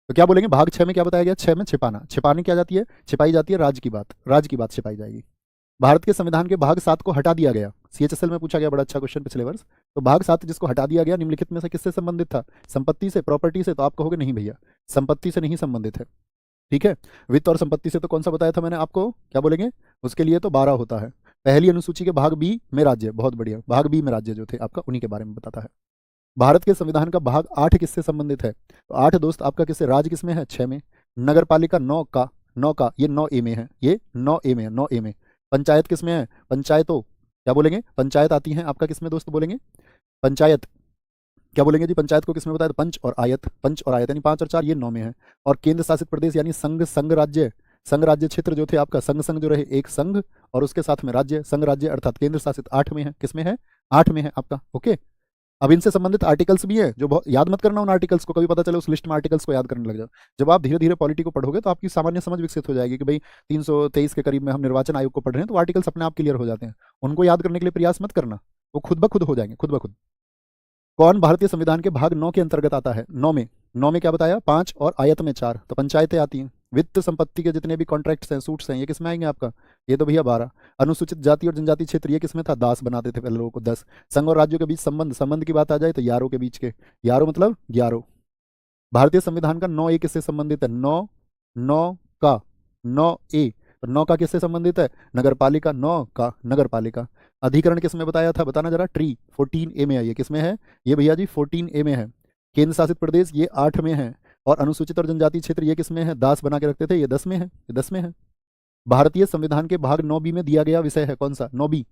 तो क्या बोलेंगे, भाग 6 में क्या बताया गया, 6 में छिपाना, छिपाने क्या जाती है, छिपाई जाती है राज की बात, राज की बात छिपाई जाएगी। भारत के संविधान के भाग 7 को हटा दिया गया, सीएचएसएल में पूछा गया, बड़ा अच्छा क्वेश्चन पिछले वर्ष। तो भाग 7 जिसको हटा दिया गया निम्नलिखित में से किससे संबंधित था, संपत्ति से, प्रॉपर्टी से, तो आप कहोगे नहीं भैया संपत्ति से नहीं संबंधित है, ठीक है। वित्त और संपत्ति से तो कौन सा बताया था मैंने आपको, क्या बोलेंगे, उसके लिए तो 12 होता है। पहली अनुसूची के भाग बी में राज्य, बहुत बढ़िया, भाग बी में राज्य जो थे आपका उन्हीं के बारे में बताता है। भारत के संविधान का भाग 8 किससे संबंधित है, तो 8 दोस्त आपका किससे, राज किसमें है, 6 में। नगर पालिका 9 का, 9 का, ये 9 ए में है, ये 9 ए में है, 9 ए में। पंचायत किसमें है, पंचायतों, क्या बोलेंगे, पंचायत आती है आपका किसमें दोस्त बोलेंगे, पंचायत, क्या बोलेंगे जी, पंचायत को किसमें बताया, तो पंच और आयत, पंच और आयत यानी 5 और 4 ये 9 में है। और केंद्र शासित प्रदेश यानी संघ, संघ राज्य, संघ राज्य क्षेत्र जो थे आपका, संघ संघ जो रहे एक संघ और उसके साथ में राज्य, संघ राज्य अर्थात केंद्र शासित 8 में है, किसमें है, 8 में है आपका, ओके। अब इनसे संबंधित आर्टिकल्स भी है जो बहुत याद मत करना उन आर्टिकल्स को, कभी पता चले उस लिस्ट में आर्टिकल्स को याद करने लग जाओ। जब आप धीरे धीरे पॉलिटी को पढ़ोगे तो आपकी सामान्य समझ विकसित हो जाएगी कि भाई 323 के करीब में हम निर्वाचन आयोग को पढ़ रहे हैं, तो आर्टिकल्स अपने आप क्लियर हो जाते हैं, उनको याद करने के लिए प्रयास मत करना, वो खुद ब खुद हो जाएंगे, खुद ब खुद। कौन भारतीय संविधान के भाग 9 के अंतर्गत आता है, 9 में क्या बताया, 5 और आयत में 4, तो पंचायतें आती हैं। वित्त संपत्ति के जितने भी कॉन्ट्रैक्ट्स हैं, सूट्स हैं, ये किसमें आएंगे आपका, ये तो भैया 12। अनुसूचित जाति और जनजाति क्षेत्र ये किसमें था, दास बनाते थे पहले लोगों को 10। संघ और राज्यों के बीच संबंध, संबंध की बात आ जाए तो यारों के बीच के, यारों मतलब 11। भारतीय संविधान का 9 ए किससे संबंधित है, 9, 9 का, 9 ए, तो 9 का किससे संबंधित है, नगर पालिका, 9 का नगर पालिका। अधिकरण किसमें बताया था, बताना जरा, ट्री 14 ए में है, ये किसमें है, ये भैया जी 14 ए में है। केंद्र शासित प्रदेश ये 8 में है, और अनुसूचित और जनजाति क्षेत्र ये किस में है, दास बना के रखते थे, ये 10 में है, ये 10 में है। भारतीय संविधान के भाग 9B में दिया गया विषय है कौन सा, 9B,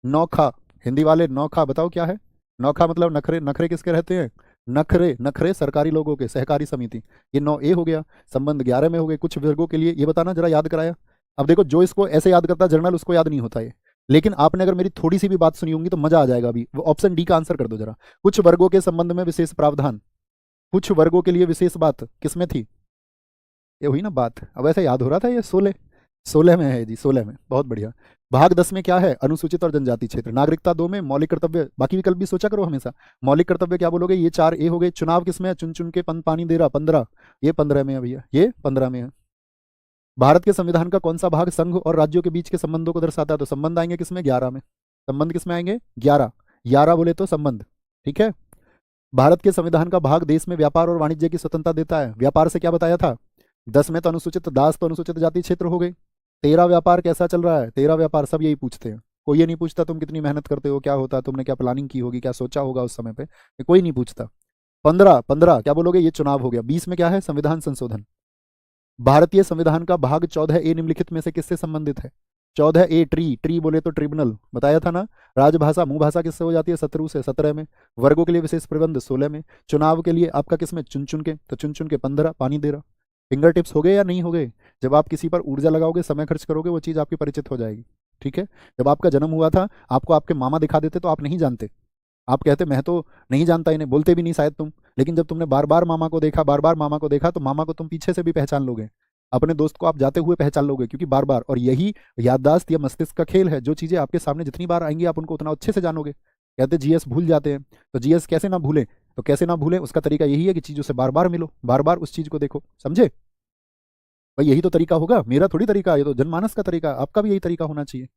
नौखा। हिंदी वाले नौखा बताओ क्या है, नौखा मतलब नखरे, नखरे किसके रहते हैं, नखरे, नखरे सरकारी लोगों के, सहकारी समिति, ये 9A हो गया। संबंध 11 में हो गए। कुछ वर्गों के लिए ये बताना जरा, याद कराया। अब देखो, जो इसको ऐसे याद करता है जर्नल, उसको याद नहीं होता है, लेकिन आपने अगर मेरी थोड़ी सी भी बात सुनी होगी तो मजा आ जाएगा। अभी वो ऑप्शन डी का आंसर कर दो जरा। कुछ वर्गों के संबंध में विशेष प्रावधान, कुछ वर्गों के लिए विशेष बात किसमें थी, ये हुई ना बात। अब ऐसे याद हो रहा था, ये 16 में है जी, 16 में, बहुत बढ़िया। भाग 10 में क्या है, अनुसूचित और जनजाति क्षेत्र। नागरिकता 2 में मौलिक कर्तव्य, बाकी विकल्प भी सोचा करो हमेशा। मौलिक कर्तव्य क्या बोलोगे, ये 4A हो गए। चुनाव किसमें है, चुन चुन के पानी दे रहा, 15, ये 15 में है भैया, ये 15 में है। भारत के संविधान का कौन सा भाग संघ और राज्यों के बीच के संबंधों को दर्शाता है, तो संबंध आएंगे किसमें, 11 में। संबंध किसमें आएंगे, 11 बोले तो संबंध, ठीक है। भारत के संविधान का भाग देश में व्यापार और वाणिज्य की स्वतंत्रता देता है। व्यापार से क्या बताया था, 10 में तो अनुसूचित दास तो अनुसूचित जाति क्षेत्र हो गए। तेरा व्यापार कैसा चल रहा है, तेरा व्यापार, सब यही पूछते हैं। कोई ये नहीं पूछता तुम कितनी मेहनत करते हो, क्या होता है, तुमने क्या प्लानिंग की होगी, क्या सोचा होगा उस समय पे, कोई नहीं पूछता। 15 क्या बोलोगे, ये चुनाव हो गया। 20 में क्या है, संविधान संशोधन। भारतीय संविधान का भाग 14A निम्नलिखित में से किससे संबंधित है। 14A ट्री बोले तो ट्रिब्यूनल, बताया था ना। राजभाषा मुंह भाषा किससे हो जाती है, शत्रु से, 17 में। वर्गों के लिए विशेष प्रबंध 16 में। चुनाव के लिए आपका किसमें, चुन चुन के, तो चुन चुन के 15, पानी दे रहा। फिंगर टिप्स हो गए या नहीं हो गए। जब आप किसी पर ऊर्जा लगाओगे, समय खर्च करोगे, वो चीज़ आपकी परिचित हो जाएगी, ठीक है। जब आपका जन्म हुआ था, आपको आपके मामा दिखा देते तो आप नहीं जानते, आप कहते मैं तो नहीं जानता इन्हें, बोलते भी नहीं शायद तुम। लेकिन जब तुमने बार बार मामा को देखा, बार बार मामा को देखा, तो मामा को तुम पीछे से भी पहचान लोगे, अपने दोस्त को आप जाते हुए पहचान लोगे, क्योंकि बार बार। और यही याददाश्त या मस्तिष्क का खेल है, जो चीज़ें आपके सामने जितनी बार आएंगी आप उनको उतना अच्छे से जानोगे। कहते जीएस भूल जाते हैं, तो जीएस कैसे ना भूलें, तो कैसे ना भूलें, उसका तरीका यही है कि चीज़ों से बार बार मिलो, बार बार उस चीज़ को देखो, समझे भाई। यही तो तरीका होगा, मेरा थोड़ी तरीका, ये तो जनमानस का तरीका, आपका भी यही तरीका होना चाहिए।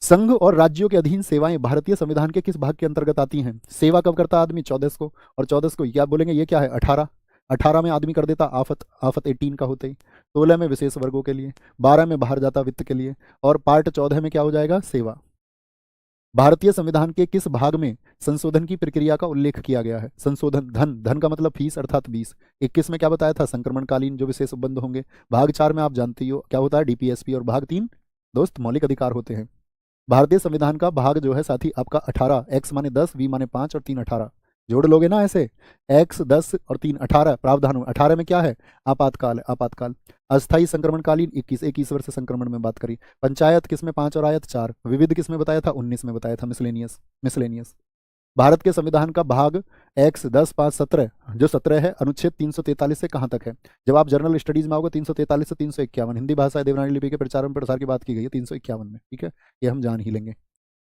संघ और राज्यों के अधीन सेवाएं भारतीय संविधान के किस भाग के अंतर्गत आती हैं। सेवा कब करता आदमी, 14 को, और 14 को क्या बोलेंगे, ये क्या है, 18 में आदमी कर देता आफत, 18 का होते ही। 16 में विशेष वर्गों के लिए, 12 में बाहर जाता वित्त के लिए, और पार्ट 14 में क्या हो जाएगा, सेवा। भारतीय संविधान के किस भाग में संशोधन की प्रक्रिया का उल्लेख किया गया है। संशोधन, धन, धन का मतलब फीस अर्थात 20। 21 में क्या बताया था, संक्रमणकालीन जो विशेष उपबंध होंगे। भाग 4 में आप जानते हो क्या होता है, डीपीएसपी। और भाग 3 दोस्त मौलिक अधिकार होते हैं। भारतीय संविधान का भाग जो है साथी आपका 18, एक्स माने 10, वी माने 5 और 3 18, जोड़ लोगे ना ऐसे, एक्स 10 और 3 18 प्रावधान। 18 में क्या है, आपातकाल है, आपातकाल। अस्थायी संक्रमणकालीन 21 वर्ष संक्रमण में बात करी। पंचायत किसमें 5 और आयत 4। विविध किसमें बताया था, 19 में बताया था, मिसलेनियस। भारत के संविधान का भाग एक्स 10 5 17, जो 17 है, अनुच्छेद 343 से कहाँ तक है। जब आप जर्नल स्टडीज में आओगे 343 से 351, हिंदी भाषा देवनागरी लिपि के प्रचार प्रसार की बात की गई है 351 में, ठीक है, ये हम जान ही लेंगे।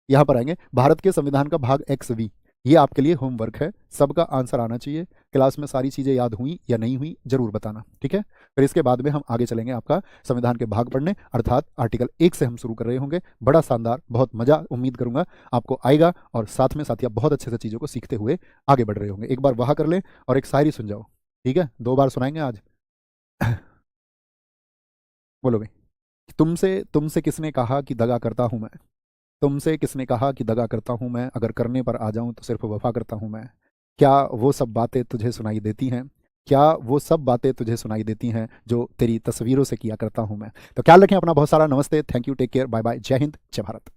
यहाँ पर आएंगे भारत के संविधान का भाग XV, ये आपके लिए होमवर्क है, सबका आंसर आना चाहिए। क्लास में सारी चीज़ें याद हुई या नहीं हुई जरूर बताना, ठीक है। फिर इसके बाद में हम आगे चलेंगे आपका संविधान के भाग पढ़ने, अर्थात आर्टिकल 1 से हम शुरू कर रहे होंगे। बड़ा शानदार, बहुत मजा उम्मीद करूंगा आपको आएगा, और साथ में साथ आप बहुत अच्छे से चीज़ों को सीखते हुए आगे बढ़ रहे होंगे। एक बार वहाँ कर लें और एक शायरी सुन जाओ, ठीक है, 2 बार सुनाएंगे आज। बोलो भाई, तुमसे किसने कहा कि दगा करता हूँ मैं, तुमसे किसने कहा कि दगा करता हूँ मैं, अगर करने पर आ जाऊँ तो सिर्फ वफा करता हूँ मैं। क्या वो सब बातें तुझे सुनाई देती हैं, क्या वो सब बातें तुझे सुनाई देती हैं जो तेरी तस्वीरों से किया करता हूँ मैं। तो ख्याल रखें अपना बहुत सारा, नमस्ते, thank you, take care, bye bye, जय हिंद, जय भारत।